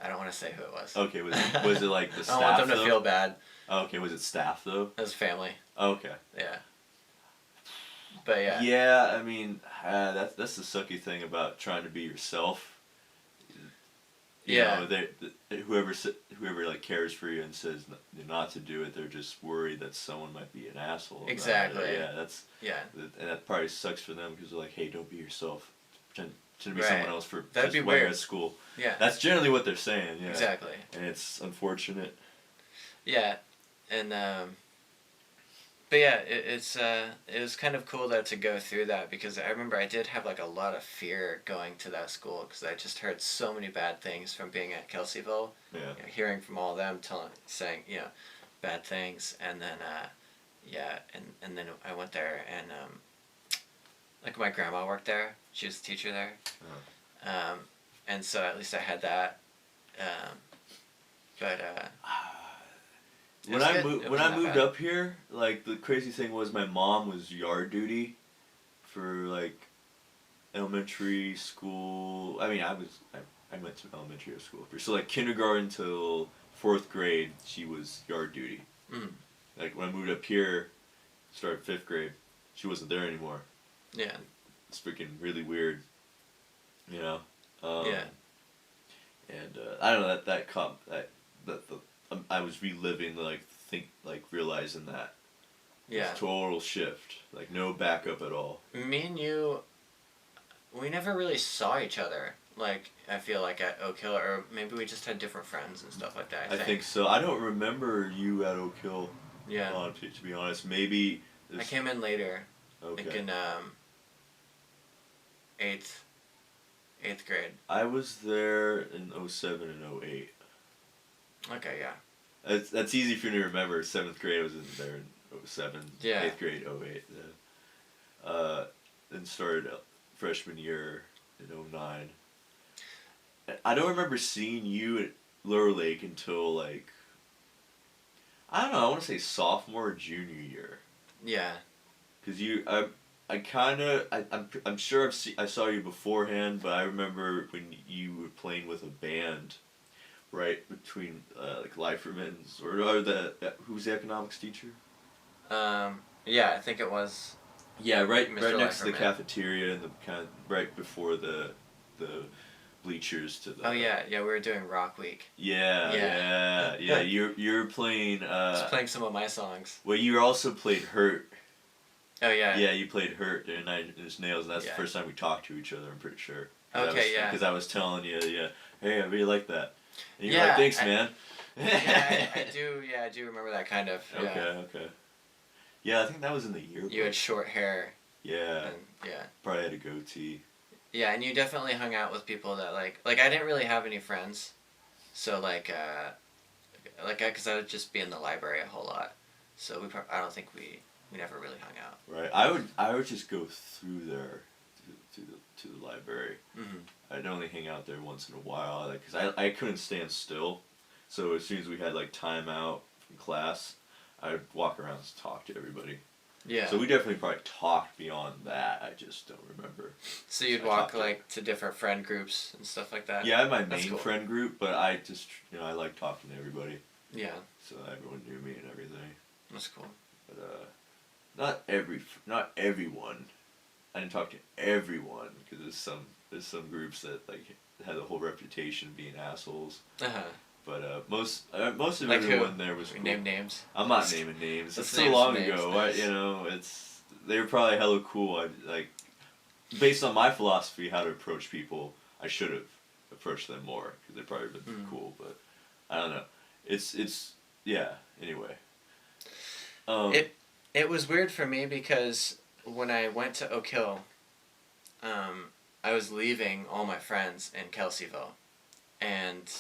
I don't want to say who it was. Okay, was it like the staff? I don't want them to feel bad. Okay, was it staff though? It was family. Okay. Yeah. But yeah. Yeah, I mean, that's the sucky thing about trying to be yourself. You know, whoever like cares for you and says not to do it, they're just worried that someone might be an asshole. Exactly. Yeah, and that probably sucks for them because they're like, hey, don't be yourself. Pretend to be right. someone else for That'd just be when you're weird. at school. Yeah. That's generally what they're saying. Yeah. Exactly. And it's unfortunate. Yeah, and but yeah, it was kind of cool though to go through that, because I remember I did have like a lot of fear going to that school, because I just heard so many bad things from being at Kelseyville. Yeah. Hearing from all of them saying bad things, and then and then I went there, and like my grandma worked there. She was the teacher there. Uh-huh. And so at least I had that. But when I moved up here, like the crazy thing was my mom was yard duty for like elementary school. I mean, I went to elementary school. So like kindergarten till 4th grade, she was yard duty. Mm. Like when I moved up here, started 5th grade, she wasn't there anymore. Yeah. It's freaking really weird, you know. Yeah. And I don't know I was reliving realizing that. Yeah. This total shift, like no backup at all. Me and you, we never really saw each other. Like, I feel like at Oak Hill, or maybe we just had different friends and stuff like that. I think so. I don't remember you at Oak Hill. Yeah. To be honest, maybe. I came in later. Okay. Like in 8th grade. I was there in 07 and 08. Okay, yeah. That's easy for you to remember. 7th grade I was in there in 07. Yeah. 8th grade 08. Then started freshman year in 09. I don't remember seeing you at Lower Lake until like, I don't know, I want to say sophomore or junior year. Yeah. Because I'm sure I saw you beforehand, but I remember when you were playing with a band, right between like Leiferman's or who's the economics teacher? Yeah, I think it was. Yeah, right Mr. next to the Leiferman. Cafeteria and the kind of right before the bleachers to the. Oh yeah, we were doing Rock Week. Yeah. You're playing. Just playing some of my songs. Well, you also played Hurt. Oh yeah. Yeah, you played Hurt and Nine Inch Nails, and that's the first time we talked to each other. I'm pretty sure. Okay, yeah. Because I was telling you, hey, I really like that. And you're like, thanks, man. Yeah, I do. Yeah, I do remember that kind of. Yeah. Okay. Yeah, I think that was in the yearbook. You had short hair. Yeah. And, yeah. Probably had a goatee. Yeah, and you definitely hung out with people that like I didn't really have any friends, so because I would just be in the library a whole lot, so I don't think we never really hung out. Right. I would just go through there, to the library. Mm-hmm. I'd only hang out there once in a while, because I couldn't stand still, so as soon as we had like time out from class, I'd walk around and talk to everybody. Yeah. So we definitely probably talked beyond that. I just don't remember. So you'd walk to different friend groups and stuff like that? Yeah, I had my That's main cool. friend group, but I just, I like talking to everybody. Yeah. So everyone knew me and everything. That's cool. But not everyone. I didn't talk to everyone, because there's some groups that like had the whole reputation of being assholes. Uh-huh. But most of Like everyone who? there was We cool. name names. I'm not naming names. It's Let's so name long some names. ago. Nice. They were probably hella cool. Based on my philosophy how to approach people, I should have approached them more, because they'd probably been cool. But I don't know. It's yeah. Anyway. It was weird for me because when I went to Oak Hill, I was leaving all my friends in Kelseyville, and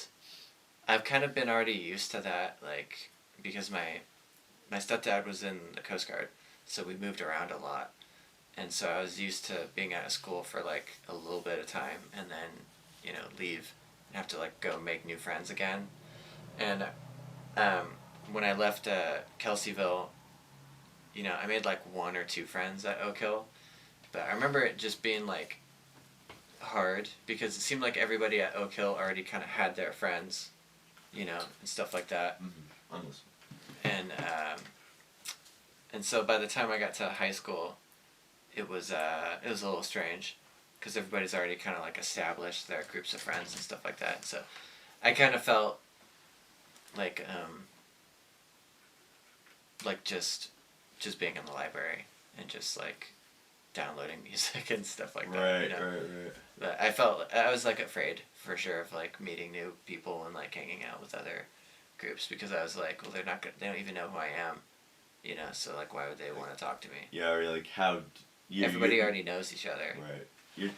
I've kind of been already used to that, like, because my stepdad was in the Coast Guard, so we moved around a lot, and so I was used to being out of school for like a little bit of time, and then leave and have to like go make new friends again, and when I left Kelseyville, I made like 1 or 2 friends at Oak Hill, but I remember it just being like hard because it seemed like everybody at Oak Hill already kind of had their friends, and stuff like that. Mm-hmm. Almost. And so by the time I got to high school, it was a little strange, because everybody's already kind of like established their groups of friends and stuff like that. So I kind of felt like just being in the library and just like downloading music and stuff like that. Right. But I was like afraid for sure of like meeting new people and like hanging out with other groups, because I was like, well, they don't even know who I am, so like why would they want to talk to me? Yeah, or like how. Everybody already knows each other. Right.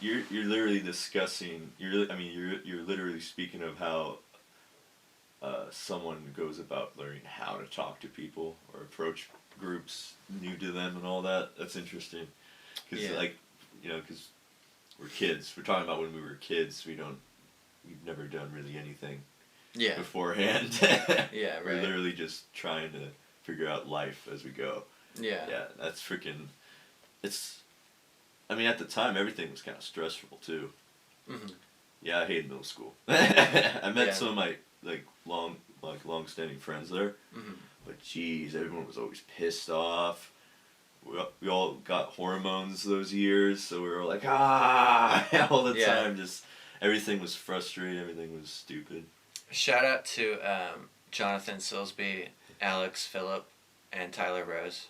You're literally discussing. You're literally speaking of how someone goes about learning how to talk to people or approach groups new to them and all that. That's interesting, because because we're kids. We're talking about when we were kids. We've never done really anything beforehand. Yeah, right. We're literally just trying to figure out life as we go. Yeah. Yeah, that's freaking. At the time, everything was kind of stressful too. Mm-hmm. Yeah, I hated middle school. I met Yeah. some of my long-standing friends there, Mm-hmm. but geez, everyone was always pissed off. We all got hormones those years, so we were like all the time. Just everything was frustrating. Everything was stupid. Shout out to Jonathan Silsby, Alex Phillip, and Tyler Rose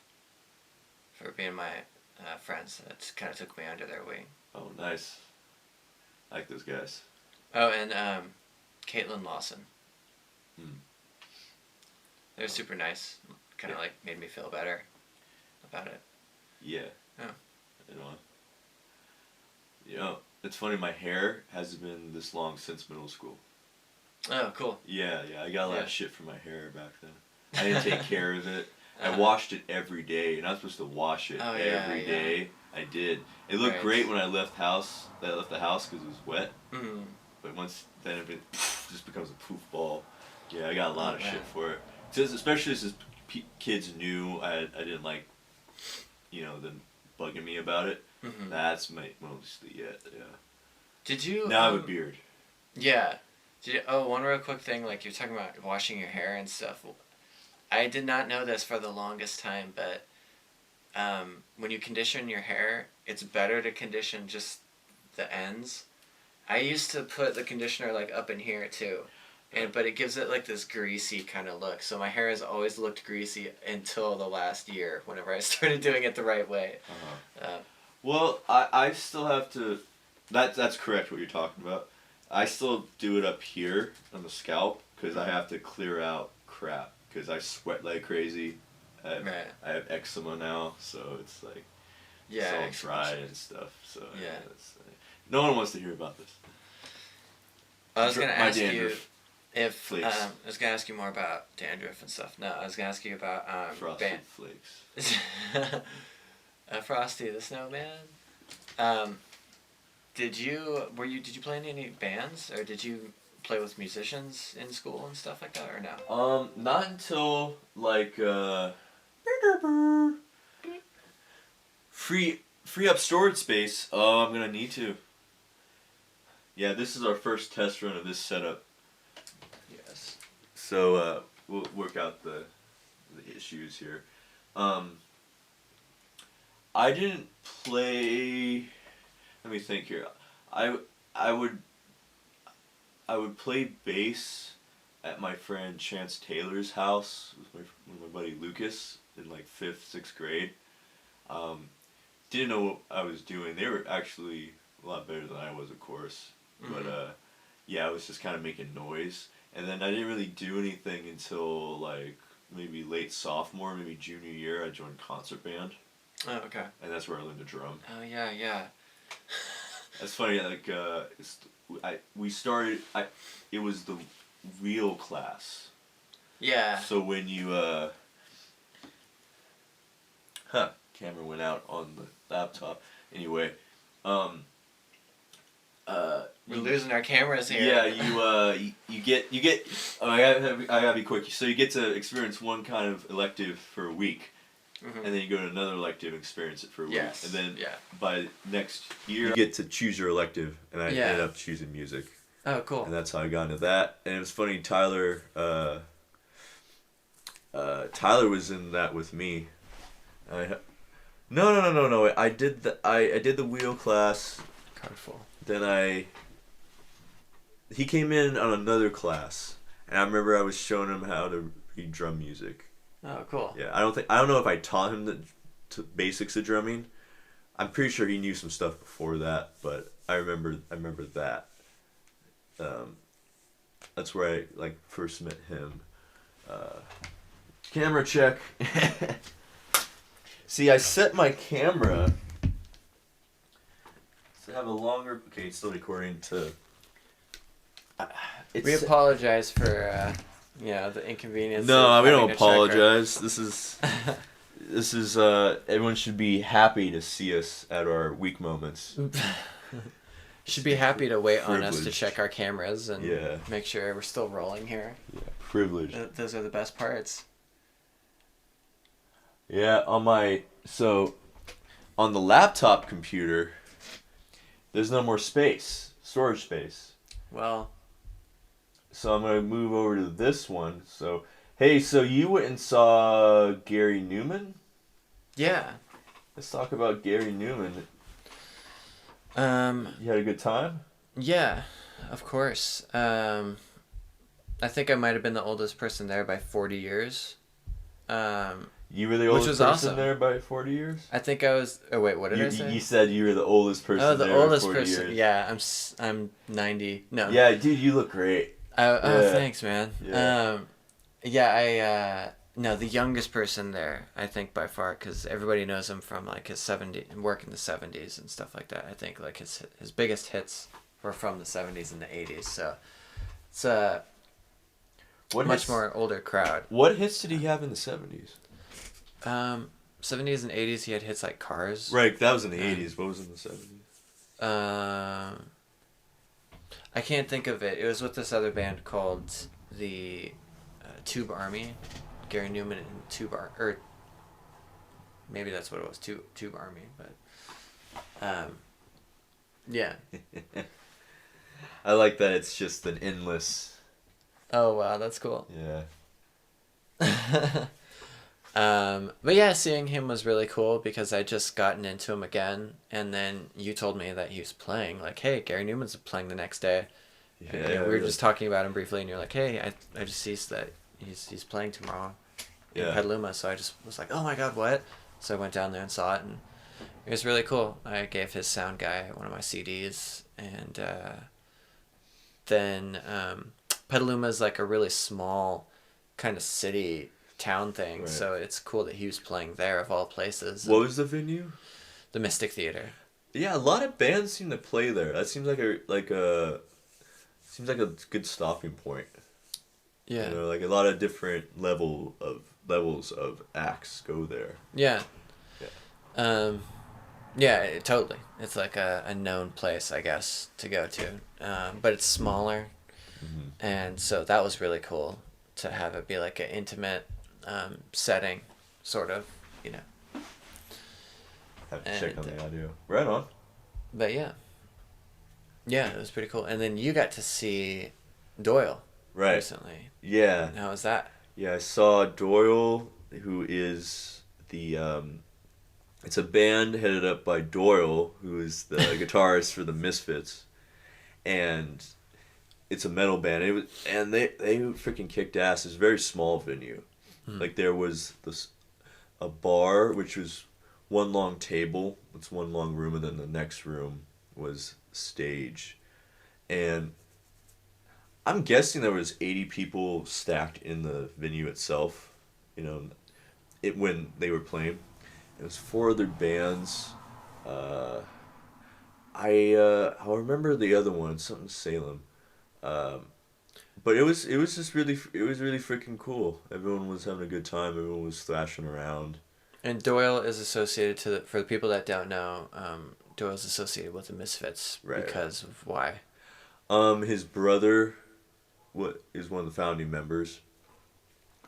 for being my friends. That kind of took me under their wing. Oh, nice. I like those guys. Oh, and Caitlin Lawson. Hmm. They were super nice. Kind of like made me feel better about it. Yeah. Oh. It's funny. My hair hasn't been this long since middle school. Oh, cool. Yeah. I got a lot of shit for my hair back then. I didn't take care of it. I Uh-huh. washed it every day. You're not supposed to wash it every day. I did. It looked great when I left the house because it was wet. Mm-hmm. But then it just becomes a poof ball. Yeah, I got a lot of man. shit for it. Especially since kids knew I didn't like, them bugging me about it. Mm-hmm. That's mostly it. Yeah. Did you? Now I have a beard. Yeah. One real quick thing, like you're talking about washing your hair and stuff. I did not know this for the longest time, but when you condition your hair, it's better to condition just the ends. I used to put the conditioner like up in here too, but it gives it like this greasy kind of look. So my hair has always looked greasy until the last year, whenever I started doing it the right way. Well, I still have to. That's correct what you're talking about. I still do it up here on the scalp because I have to clear out crap because I sweat like crazy. Right. I have eczema now, so it's like Yeah. it's all eczema. dry and stuff. So Yeah. No one wants to hear about this. I was gonna My ask you dandruff. if Flakes. I was gonna ask you more about dandruff and stuff. No, I was gonna ask you about Frosted flakes. Frosty the Snowman. Did you play in any bands, or did you play with musicians in school and stuff like that, or no? Not until like free up storage space. Oh, I'm gonna need to. Yeah, this is our first test run of this setup. Yes. So we'll work out the issues here. I didn't play. Let me think here. I would play bass at my friend Chance Taylor's house with my buddy Lucas in like 5th, 6th grade. Didn't know what I was doing. They were actually a lot better than I was, of course. Mm-hmm. But yeah, I was just kind of making noise. And then I didn't really do anything until like maybe late sophomore, maybe junior year. I joined concert band. Oh, okay. And that's where I learned to drum. Oh yeah, yeah. That's funny. Like we started. It was the wheel class. Yeah. So when you camera went out on the laptop. Anyway, We're losing our cameras here. yeah, you get. Oh, I gotta be quick. So you get to experience one kind of elective for a week. Mm-hmm. And then you go to another elective and experience it for a week. Yes. And then Yeah. by next year, you get to choose your elective. And I ended up choosing music. Oh, cool. And that's how I got into that. And it was funny, Tyler was in that with me. No. I did the wheel class. Colorful. Then he came in on another class. And I remember I was showing him how to read drum music. Oh, cool. Yeah, I don't know if I taught him the basics of drumming. I'm pretty sure he knew some stuff before that, but I remember that. That's where I like first met him. Camera check. See, I set my camera to have a longer. Okay, it's still recording. We apologize for the inconvenience. No, of we having don't to check our- apologize. This is everyone should be happy to see us at our weak moments. Should be happy to wait on us to Privileged. check our cameras and Yeah. make sure we're still rolling here. Yeah, privilege. Those are the best parts. Yeah, on the laptop computer, there's no more storage space. Well, So I'm gonna move over to this one. So hey, so you went and saw Gary Newman? yeah. Let's talk about Gary Newman. Um, You had a good time? yeah, of course. I think I might have been the oldest person there by 40 years. You were the Which oldest was person awesome. there by 40 years? I think I was. Oh wait, what did I say? You said you were the oldest person Oh, the there oldest by 40 person. years. Yeah, I'm 90. No. Yeah, dude, you look great. Oh, Yeah. thanks, man. Yeah. No, the youngest person there, I think by far, because everybody knows him from like his work in the 70s and stuff like that. I think like his biggest hits were from the 70s and the 80s. So it's a much more older crowd. What hits did he have in the 70s? 70s and 80s, he had hits like Cars. Right, that was in the 80s. What was in the 70s? I can't think of it. It was with this other band called the Tube Army. Gary Newman and or maybe that's what it was, Tube Army, but yeah. I like that it's just an endless. Oh wow, that's cool. Yeah. But yeah, seeing him was really cool because I just gotten into him again, and then you told me that he was playing. Like, hey, Gary Newman's playing the next day. Yeah. We were just talking about him briefly, and you're like, hey, I just see that he's playing tomorrow in Petaluma. So I just was like, oh my god, what? So I went down there and saw it, and it was really cool. I gave his sound guy one of my CDs, and then Petaluma's like a really small kind of city town thing, Right. so it's cool that he was playing there of all places. What was the venue? The Mystic Theater. Yeah, a lot of bands seem to play there. That seems like a good stopping point. Yeah. You know, like a lot of different levels of acts go there. Yeah. Yeah. Yeah, totally. It's like a known place, I guess, to go to. But it's smaller. Mm-hmm. And so that was really cool to have it be like an intimate setting, sort of, you know. Have to check on the audio. Right on. But yeah. Yeah, it was pretty cool. And then you got to see Doyle recently. Yeah. How was that? Yeah, I saw Doyle, who is the it's a band headed up by Doyle, who is the guitarist for the Misfits, and it's a metal band. They freaking kicked ass. It's a very small venue. Like there was a bar which was one long table. It's one long room, and then the next room was stage, and I'm guessing there was 80 people stacked in the venue itself. You know, when they were playing. It was 4 other bands. I'll remember the other one, something Salem. But it was really freaking cool. Everyone was having a good time. Everyone was thrashing around. And Doyle is associated for the people that don't know, Doyle's associated with the Misfits because of why? His brother is one of the founding members,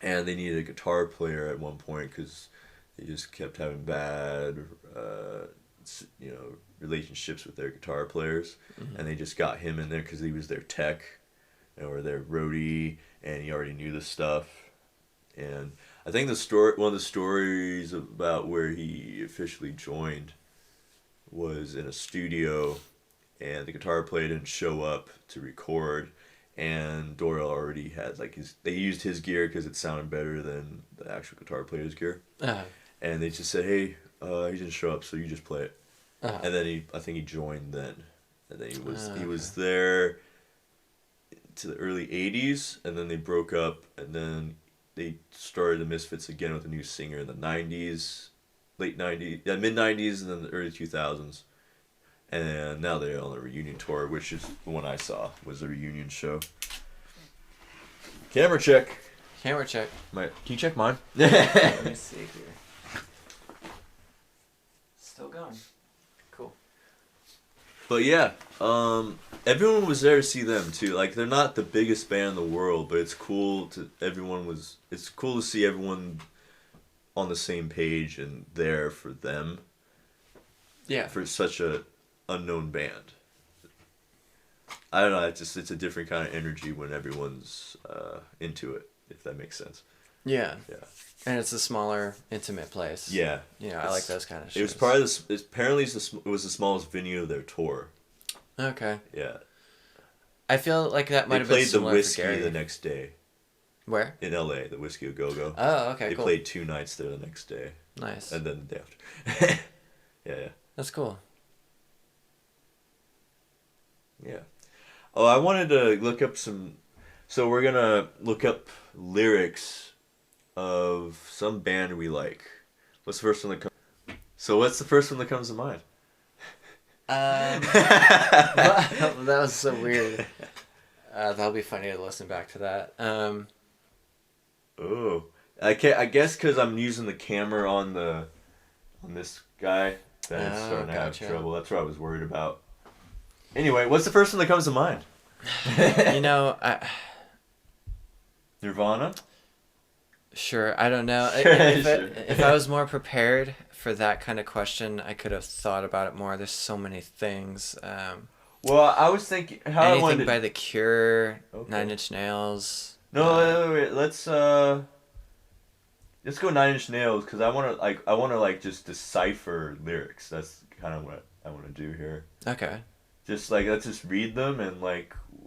and they needed a guitar player at one point because they just kept having bad, relationships with their guitar players, and they just got him in there because he was their tech, or their roadie, and he already knew the stuff. And I think one of the stories about where he officially joined was in a studio, and the guitar player didn't show up to record, and Doyle already had they used his gear because it sounded better than the actual guitar player's gear. And they just said, hey, he didn't show up, so you just play it. And then I think he joined then. And then he was there to the early 80s, and then they broke up, and then they started the Misfits again with a new singer in the 90s, mid 90s, and then the early 2000s. And now they're on a reunion tour, which is the one I saw, was the reunion show. Camera check. Camera check. Can you check mine? Let me see here. Still going. Cool. But yeah, everyone was there to see them too. Like, they're not the biggest band in the world, but it's cool to see everyone on the same page and there for them. Yeah. For such a unknown band. I don't know, it's a different kind of energy when everyone's into it, if that makes sense. Yeah. Yeah. And it's a smaller, intimate place. Yeah. You know, I like those kind of shows. It was probably apparently it was the smallest venue of their tour. Okay. Yeah. I feel like that might have been similar They for played the Gary. Whiskey the next day. Where? In LA, the Whiskey A Go Go. Oh, okay, They cool. played 2 nights there the next day. Nice. And then the day after. Yeah. That's cool. Yeah. Oh, I wanted to look up so we're gonna look up lyrics of some band we like. What's the first one that comes to mind? That was so weird. That'll be funny to listen back to that. Oh, I guess because I'm using the camera on this guy, that it's starting to have trouble. That's what I was worried about. Anyway, what's the first one that comes to mind? You know, Nirvana? Sure, I don't know. Sure. If I was more prepared for that kind of question, I could have thought about it more. There's so many things. Well, I was thinking Anything by The Cure, Okay. 9 Inch Nails. No, wait. Let's go 9 Inch Nails because I want to just decipher lyrics. That's kind of what I want to do here. Okay. Just let's just read them and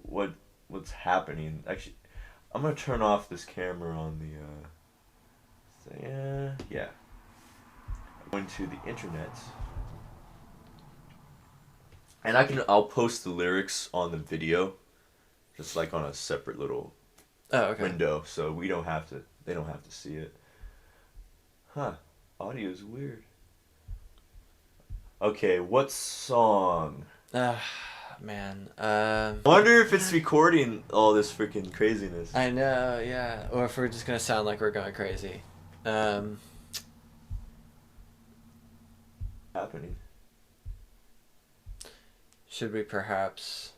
what's happening. Actually, I'm gonna turn off this camera on the yeah. I'm going to the internet. And I'll post the lyrics on the video It's like on a separate little okay. window, so we don't have to. They don't have to see it. Huh? Audio is weird. Okay, what song? Man. Wonder if it's recording all this freaking craziness. I know, yeah. Or if we're just gonna sound like we're going crazy. Happening. Should we perhaps...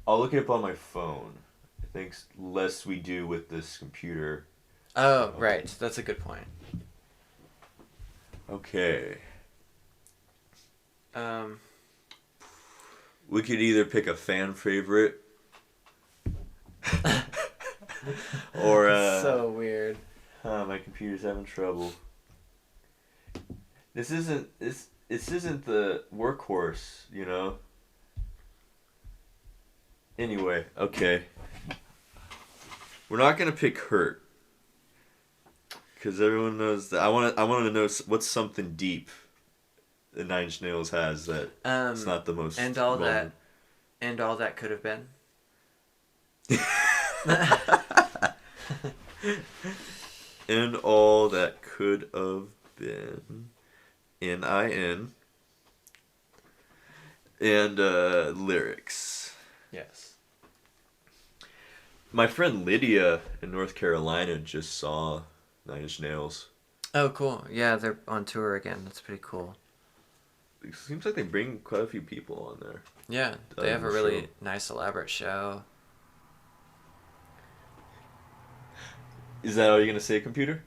I'll look it up on my phone. I think less we do with this computer. Oh, right. That's a good point. Okay. Um... We could either pick a fan favorite or so weird. my computer's having trouble. This isn't the workhorse, you know. Anyway, okay. We're not gonna pick Hurt because everyone knows that. I want to know what's something deep that Nine Inch Nails has that it's not the most. And all that could have been. And all that could have been. N-I-N. And lyrics. Yes. My friend Lydia in North Carolina just saw Nine Inch Nails. Oh, cool. Yeah, they're on tour again. That's pretty cool. It seems like they bring quite a few people on there. Yeah, they have a really nice, elaborate show. Is that all you're gonna say, computer?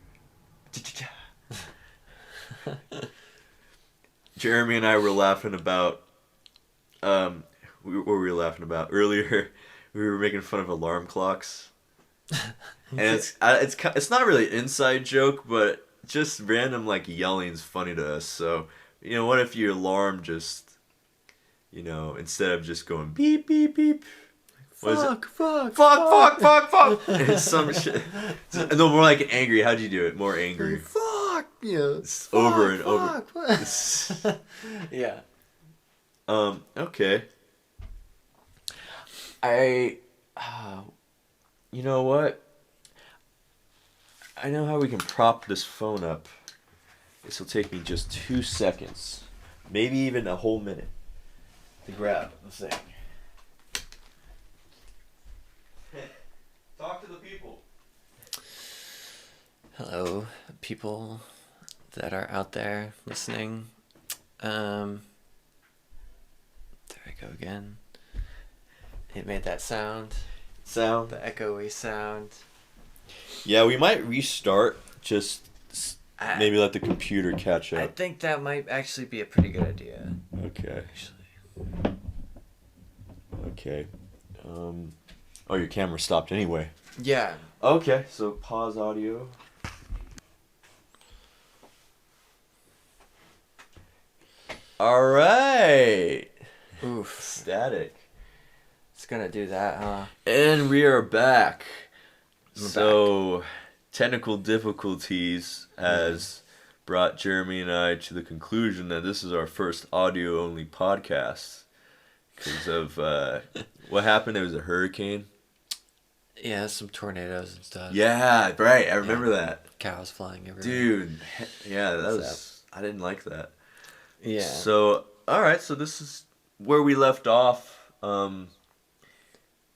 Jeremy and I were laughing about. What were we laughing about earlier? We were making fun of alarm clocks, and it's not really an inside joke, but just random like yelling is funny to us. So what if your alarm just, instead of just going beep beep beep, fuck. it's some shit. No, more like angry. How'd you do it? More angry. Fuck you. Over and over. Yeah. Okay. You know what? I know how we can prop this phone up. This will take me just 2 seconds. Maybe even a whole minute to grab the thing. Talk to the people. Hello, people that are out there listening. There I go again. It made that sound. The echoey sound. Yeah, we might restart. Just maybe let the computer catch up. I think that might actually be a pretty good idea. Okay. Actually. Okay. Oh, your camera stopped anyway. Yeah. Okay, so pause audio. All right. Oof. Static. It's gonna do that, huh? And we are back. We're back. Technical difficulties has brought Jeremy and I to the conclusion that this is our first audio-only podcast because of what happened. There was a hurricane. Yeah, some tornadoes and stuff. Yeah, right. I remember that. Cows flying everywhere. Dude, yeah, that was... I didn't like that. Yeah. So, alright, so this is where we left off,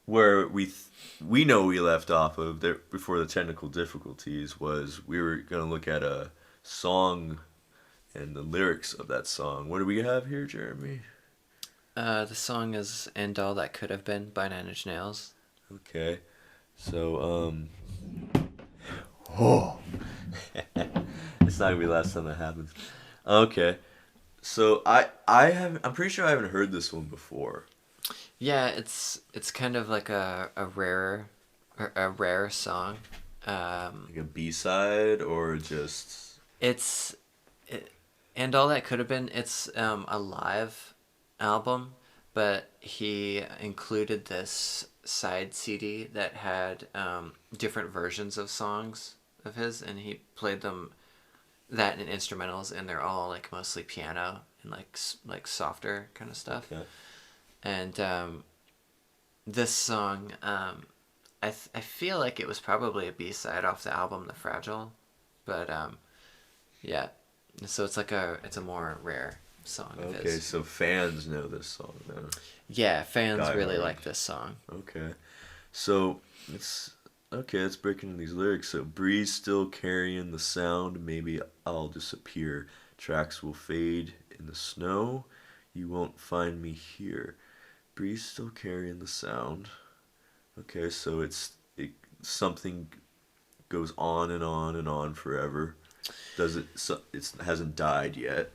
where we know we left off of there before the technical difficulties was we were going to look at a song and the lyrics of that song. What do we have here, Jeremy? The song is And All That Could Have Been by Nine Inch Nails. Okay. So, oh. It's not gonna be the last time that happens. Okay. So I'm pretty sure I haven't heard this one before. Yeah, it's kind of like a rare song. Like a B-side or just... And All That Could Have Been, it's a live album, but he included this side CD that had different versions of songs of his, and he played them that in instrumentals, and they're all like mostly piano and like softer kind of stuff. Okay. And this song, I feel like it was probably a B-side off the album The Fragile, but yeah. So it's a more rare song of Okay, his. so fans know this song then. Yeah, fans Die really Hard. like this song. Okay. So it's okay, let's break into these lyrics. So breeze still carrying the sound, maybe I'll disappear. Tracks will fade in the snow. You won't find me here. Breeze still carrying the sound. Okay, so something goes on and on and on forever. Does it? So it hasn't died yet.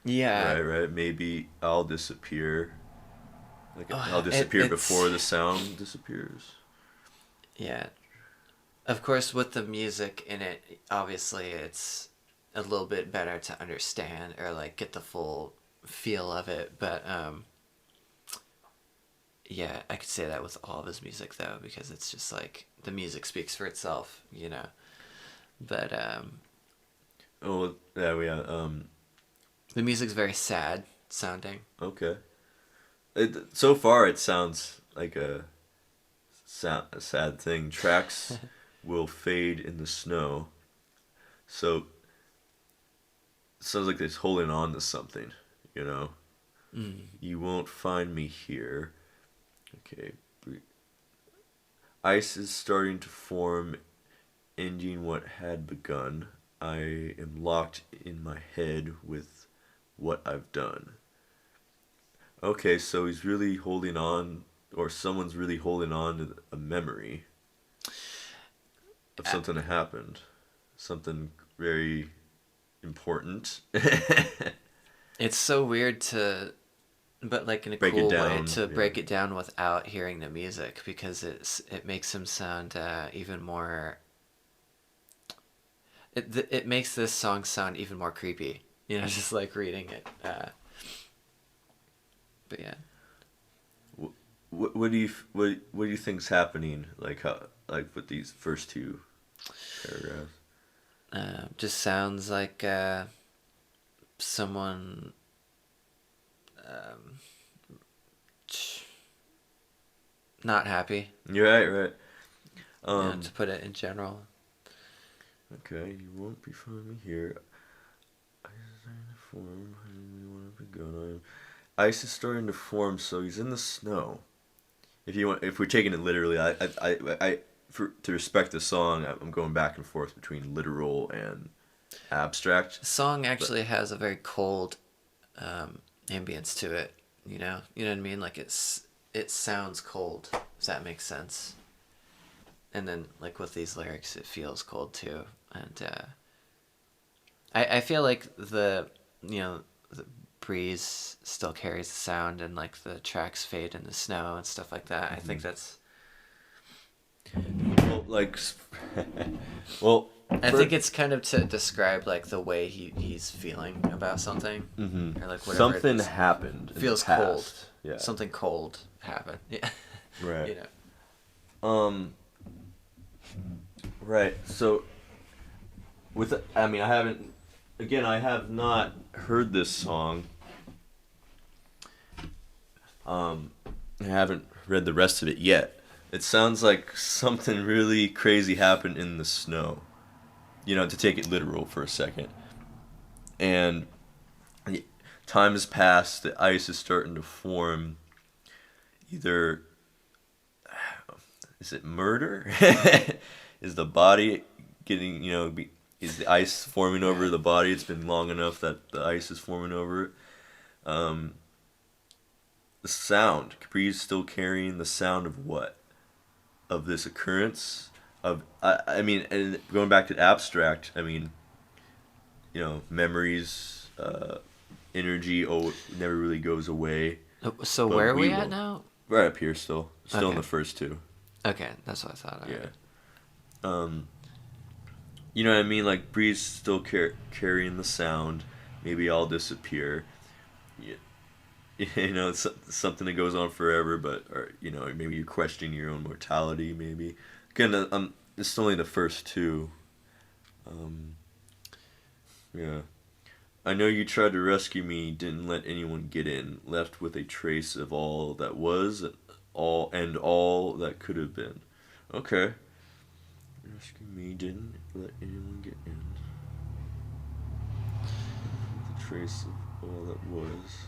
Yeah, Right. Maybe I'll disappear. Like I'll disappear it's before the sound disappears. yeah. Of course, with the music in it, obviously it's a little bit better to understand or like get the full feel of it. But yeah, I could say that with all of his music though, because it's just like the music speaks for itself, you know. But Oh yeah. the music's very sad sounding. Okay. So far, it sounds like a sad thing. Tracks will fade in the snow. So it sounds like it's holding on to something. You know. Mm. You won't find me here. Okay. Ice is starting to form, ending what had begun. I am locked in my head with what I've done. Okay, so he's really holding on, or someone's really holding on to a memory of something that happened. Something very important. It's so weird to, but like in a Break it cool way down, to yeah. break it down without hearing the music because it makes him sound even more. It makes this song sound even more creepy. You know, just like reading it. But yeah, What do you think's happening? Like with these first two paragraphs. just sounds like someone. Um, Not happy. You're right. To put it in general. Okay, you won't be finding me here. Ice is starting to form. I want to be going. Ice is starting to form, so he's in the snow. If we're taking it literally, to respect the song, I'm going back and forth between literal and abstract. The song actually has a very cold ambience to it. You know what I mean. Like it sounds cold. If that makes sense. And then like with these lyrics, it feels cold too. And I feel like the breeze still carries the sound, and like the tracks fade in the snow and stuff like that. I think that's. Well, like, well, I think it's kind of to describe like the way he's feeling about something, or like whatever. Something happened. It feels in the cold. past. Yeah. Something cold happened. Yeah. Right. You know. Right. So, I have not heard this song. I haven't read the rest of it yet. It sounds like something really crazy happened in the snow. To take it literal for a second. And time has passed, the ice is starting to form. Either, is it murder? Is the body getting, is the ice forming over the body? It's been long enough that the ice is forming over it. The sound, Capri's still carrying the sound of what? Of this occurrence? And going back to abstract, memories, energy, never really goes away. So But where are we we at will. now? Right up here still. Still in Okay. the first two. Okay, that's what I thought. All Yeah. right. You know what I mean? Like, Breeze still carrying the sound. Maybe I'll disappear. You, it's something that goes on forever, or maybe you're questioning your own mortality, maybe. Again, it's only the first two. Yeah. I know you tried to rescue me, didn't let anyone get in, left with a trace of all that was, all that could have been. Okay. Rescue me, didn't let anyone get in. The trace of all that was.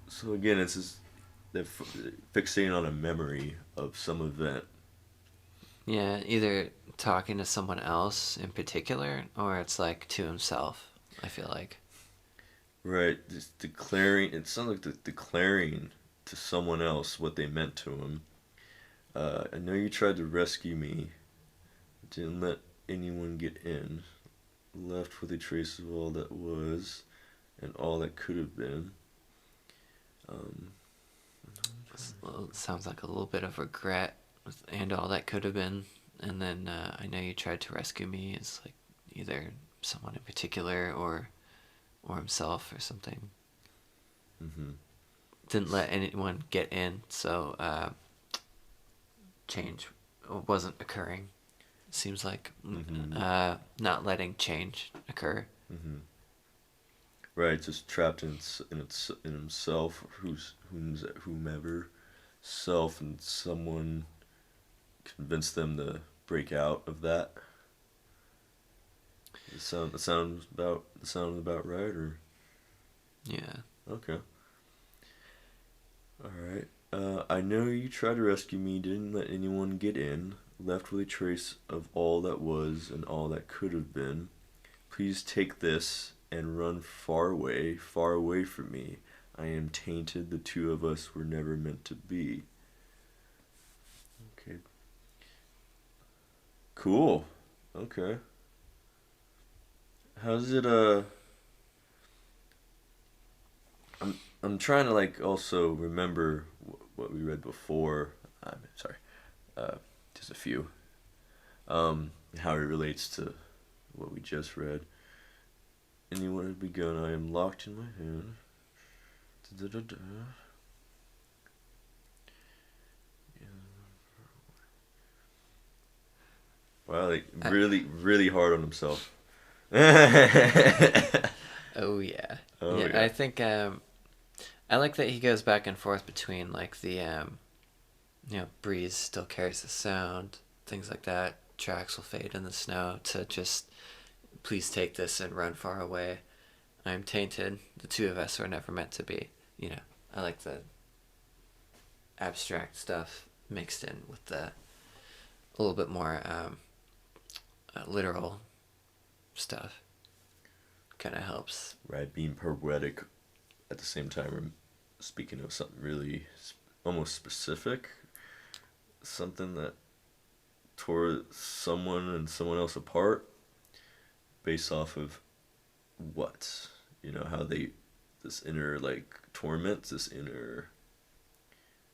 So again, it's just they're fixating on a memory of some event. Yeah, either talking to someone else in particular, or it's like to himself, I feel like. Right, just declaring. It sounds like declaring to someone else what they meant to him. I know you tried to rescue me. Didn't let anyone get in. Left with a trace of all that was, and all that could have been. Um, Well, it sounds like a little bit of regret and all that could have been. And then I know you tried to rescue me. It's like either someone in particular or himself or something. mm-hmm. Didn't let anyone get in, so change wasn't occurring. Seems like not letting change occur. Mm-hmm. Right, just trapped in himself, whomever self, and someone convinced them to break out of that. The sound about right, or Yeah. okay. All right. I know you tried to rescue me, didn't let anyone get in, left with a trace of all that was and all that could have been. Please take this and run far away from me. I am tainted, the two of us were never meant to be. Okay. Cool. Okay. How's it, I'm trying to, like, also remember what we read before. I'm sorry. Just a few. How it relates to what we just read. Anyone had begun, I am locked in my hand. Da-da-da-da. Wow, like, really hard on himself. Oh yeah. Oh, yeah. yeah. I think I like that he goes back and forth between like the breeze still carries the sound, things like that. Tracks will fade in the snow to just please take this and run far away. I'm tainted. The two of us were never meant to be. I like the abstract stuff mixed in with the a little bit more literal stuff. Kind of helps. Right, being poetic at the same time, speaking of something really almost specific, something that tore someone and someone else apart based off of what? How this inner, like, torment, this inner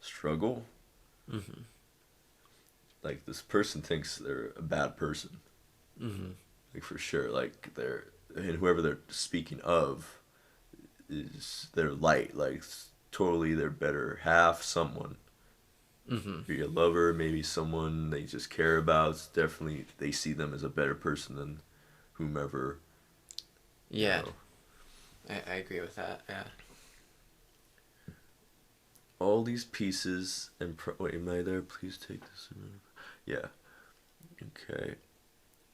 struggle. Mm-hmm. Like, this person thinks they're a bad person. Mm-hmm. Like, for sure. Like, and whoever they're speaking of is their light. Like, totally their better half, someone. Mm-hmm. Maybe a lover, maybe someone they just care about. It's definitely, they see them as a better person than whomever. Yeah. I agree with that, yeah. All these pieces and wait, am I there? Please take this. Yeah. Okay.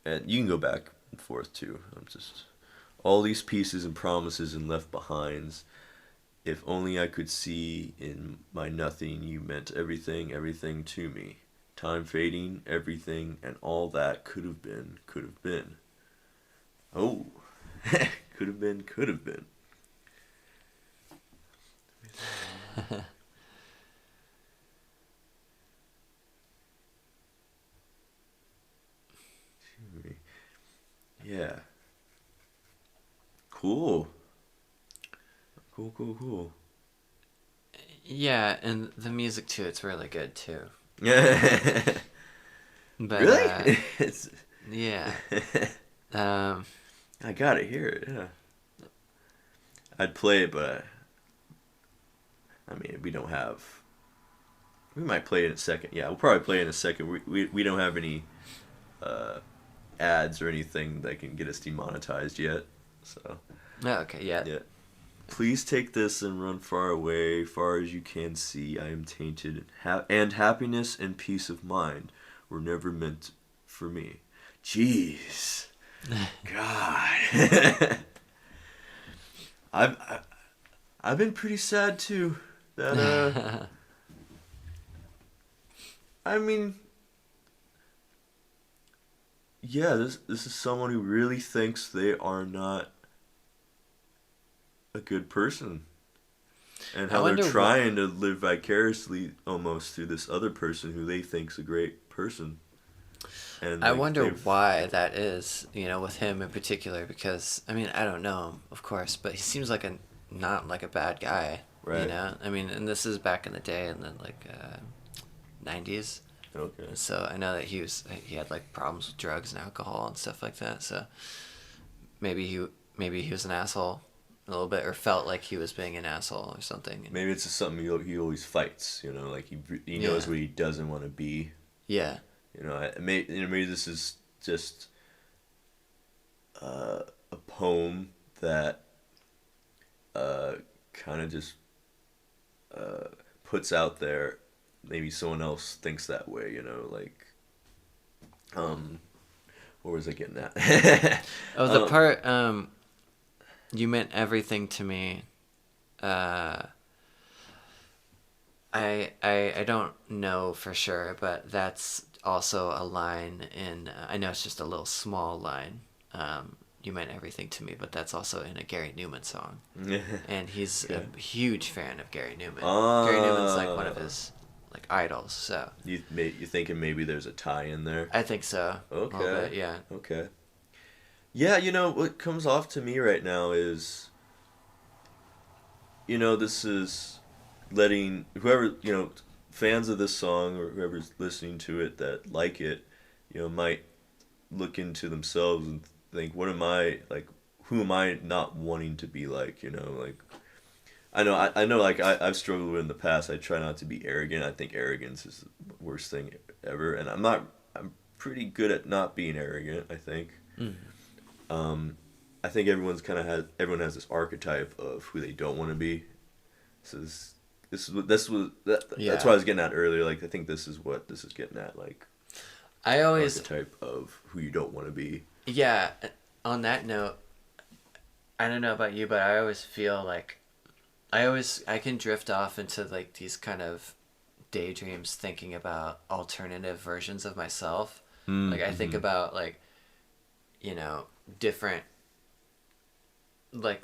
And you can go back and forth too. I'm just all these pieces and promises and left behinds. If only I could see in my nothing you meant everything, everything to me. Time fading, everything, and all that could have been, could have been. Oh, could have been, could have been. Yeah. Cool. Cool. Yeah, and the music to it's really good too. But, really? yeah. I gotta hear it, yeah. I'd play it, but I mean, we don't have. We might play it in a second. Yeah, we'll probably play it in a second. We don't have any ads or anything that can get us demonetized yet. So. Oh, okay, yeah. Yeah. Please take this and run far away, far as you can see. I am tainted, and happiness and peace of mind were never meant for me. Jeez, God, I've been pretty sad too. That I mean, yeah, this is someone who really thinks they are not a good person, and how they're trying to live vicariously almost through this other person who they think's a great person. And I wonder why that is, with him in particular, because I mean, I don't know him, of course, but he seems like not like a bad guy, right? I mean, and this is back in the day in the 90s. Okay. So I know that he had like problems with drugs and alcohol and stuff like that. So maybe he was an asshole a little bit, or felt like he was being an asshole or something. Maybe it's just something he always fights. Like he knows what he doesn't want to be. Yeah. Maybe this is just a poem that kind of just puts out there. Maybe someone else thinks that way. What was I getting at? The part you meant everything to me. I don't know for sure, but that's also a line in. I know it's just a little small line. You meant everything to me, but that's also in a Gary Newman song, and he's a huge fan of Gary Newman. Gary Newman's like one of his idols. So you thinking maybe there's a tie in there? I think so. Okay. A little bit, yeah. Okay. Yeah, what comes off to me right now is, this is letting whoever, fans of this song or whoever's listening to it that like it, might look into themselves and think, what am I, who am I not wanting to be like, I know, I've struggled with in the past. I try not to be arrogant. I think arrogance is the worst thing ever, and I'm pretty good at not being arrogant, I think. I think everyone has this archetype of who they don't want to be. So that's what I was getting at earlier. I think this is what this is getting at. I always archetype of who you don't want to be. Yeah. On that note, I don't know about you, but I always feel like I can drift off into these kind of daydreams thinking about alternative versions of myself. I think about different,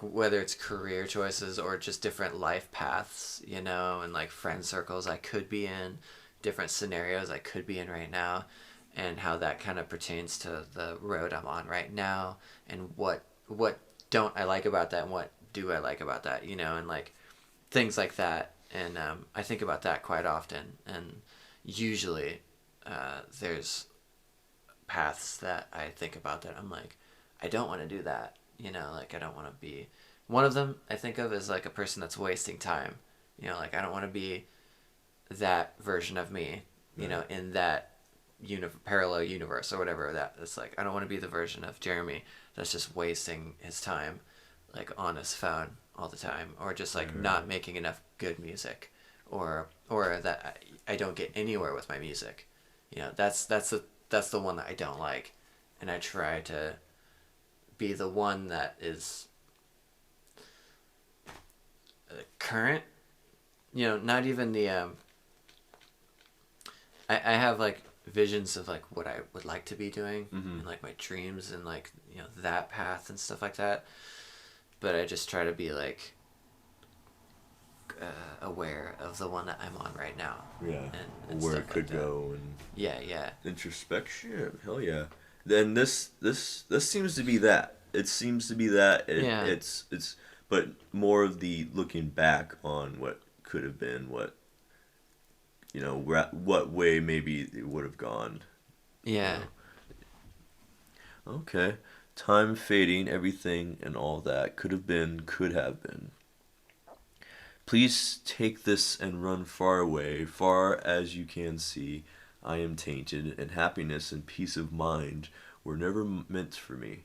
whether it's career choices or just different life paths, and friend circles I could be in, different scenarios I could be in right now, and how that kind of pertains to the road I'm on right now, and what don't I like about that, and what do I like about that, and things like that. And I think about that quite often, and usually there's paths that I think about that I'm like, I don't want to do that, I don't want to be one of them. I think of as a person that's wasting time, I don't want to be that version of me, in that parallel universe or whatever that it's I don't want to be the version of Jermey that's just wasting his time on his phone all the time, or just not making enough good music, or that I don't get anywhere with my music. That's the one that I don't like, and I try to be the one that is current. Not even the I have visions of what I would like to be doing, and my dreams, and that path and stuff like that. But I just try to be aware of the one that I'm on right now. Yeah. And where it could go, and yeah. Introspection. Hell yeah. Then this seems to be that. It seems to be that. It's but more of the looking back on what could have been, what what way maybe it would have gone. Yeah. Okay. Time fading, everything and all that could have been, could have been. Please take this and run far away, far as you can see. I am tainted, and happiness and peace of mind were never meant for me.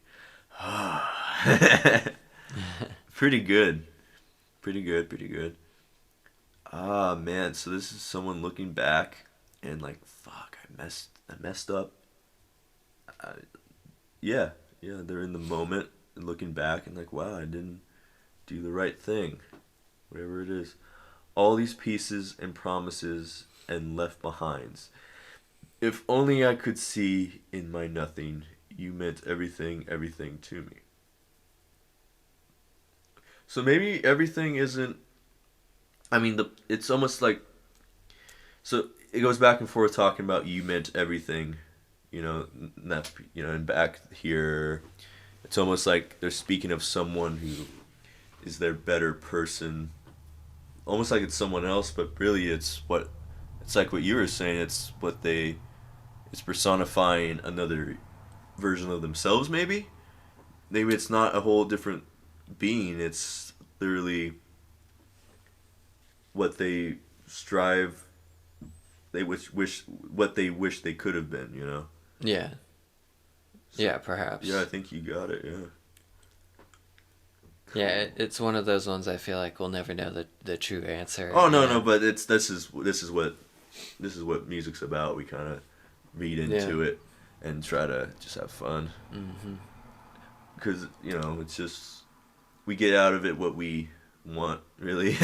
Pretty good. Pretty good, pretty good. Ah, man, so this is someone looking back and like, fuck, I messed up. I, yeah, yeah, they're in the moment and looking back and like, wow, I didn't do the right thing. Whatever it is. All these pieces and promises and left behinds. If only I could see in my nothing, you meant everything, everything to me. So maybe everything isn't. I mean, it's almost like. So it goes back and forth talking about you meant everything, that and back here, it's almost like they're speaking of someone who is their better person, almost like it's someone else, but really it's like what you were saying. It's personifying another version of themselves. Maybe it's not a whole different being. It's literally what they strive. They wish what they wish they could have been. Yeah. Yeah, perhaps. Yeah, I think you got it. Yeah. Cool. Yeah, it's one of those ones I feel like we'll never know the true answer. Oh no, but this is what music's about. We kind of read into it and try to just have fun. Mm-hmm. Because it's just we get out of it what we want, really.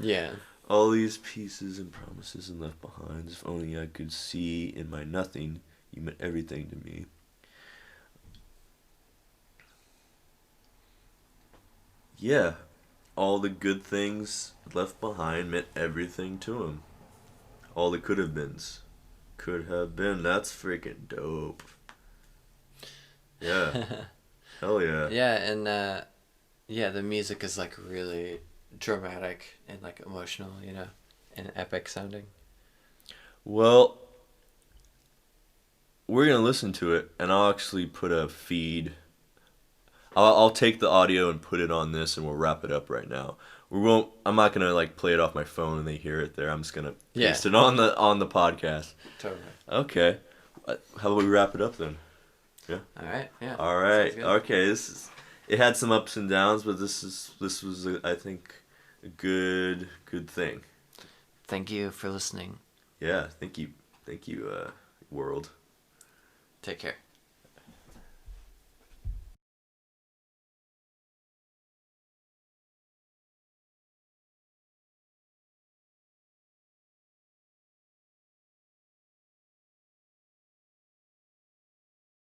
Yeah. All these pieces and promises and left behind. If only I could see in my nothing, you meant everything to me. Yeah, all the good things left behind meant everything to him. All the could have beens. Could have been. That's freaking dope. Yeah. Hell yeah. Yeah, and the music is like really dramatic and like emotional, and epic sounding. Well, we're gonna listen to it, and I'll actually put a feed. I'll take the audio and put it on this, and we'll wrap it up right now. We won't. I'm not gonna like play it off my phone and they hear it there. I'm just gonna paste it on the podcast. Totally. Okay. How about we wrap it up then? Yeah. All right. Yeah. All right. Okay. It had some ups and downs, but this was I think a good thing. Thank you for listening. Yeah. Thank you, world. Take care.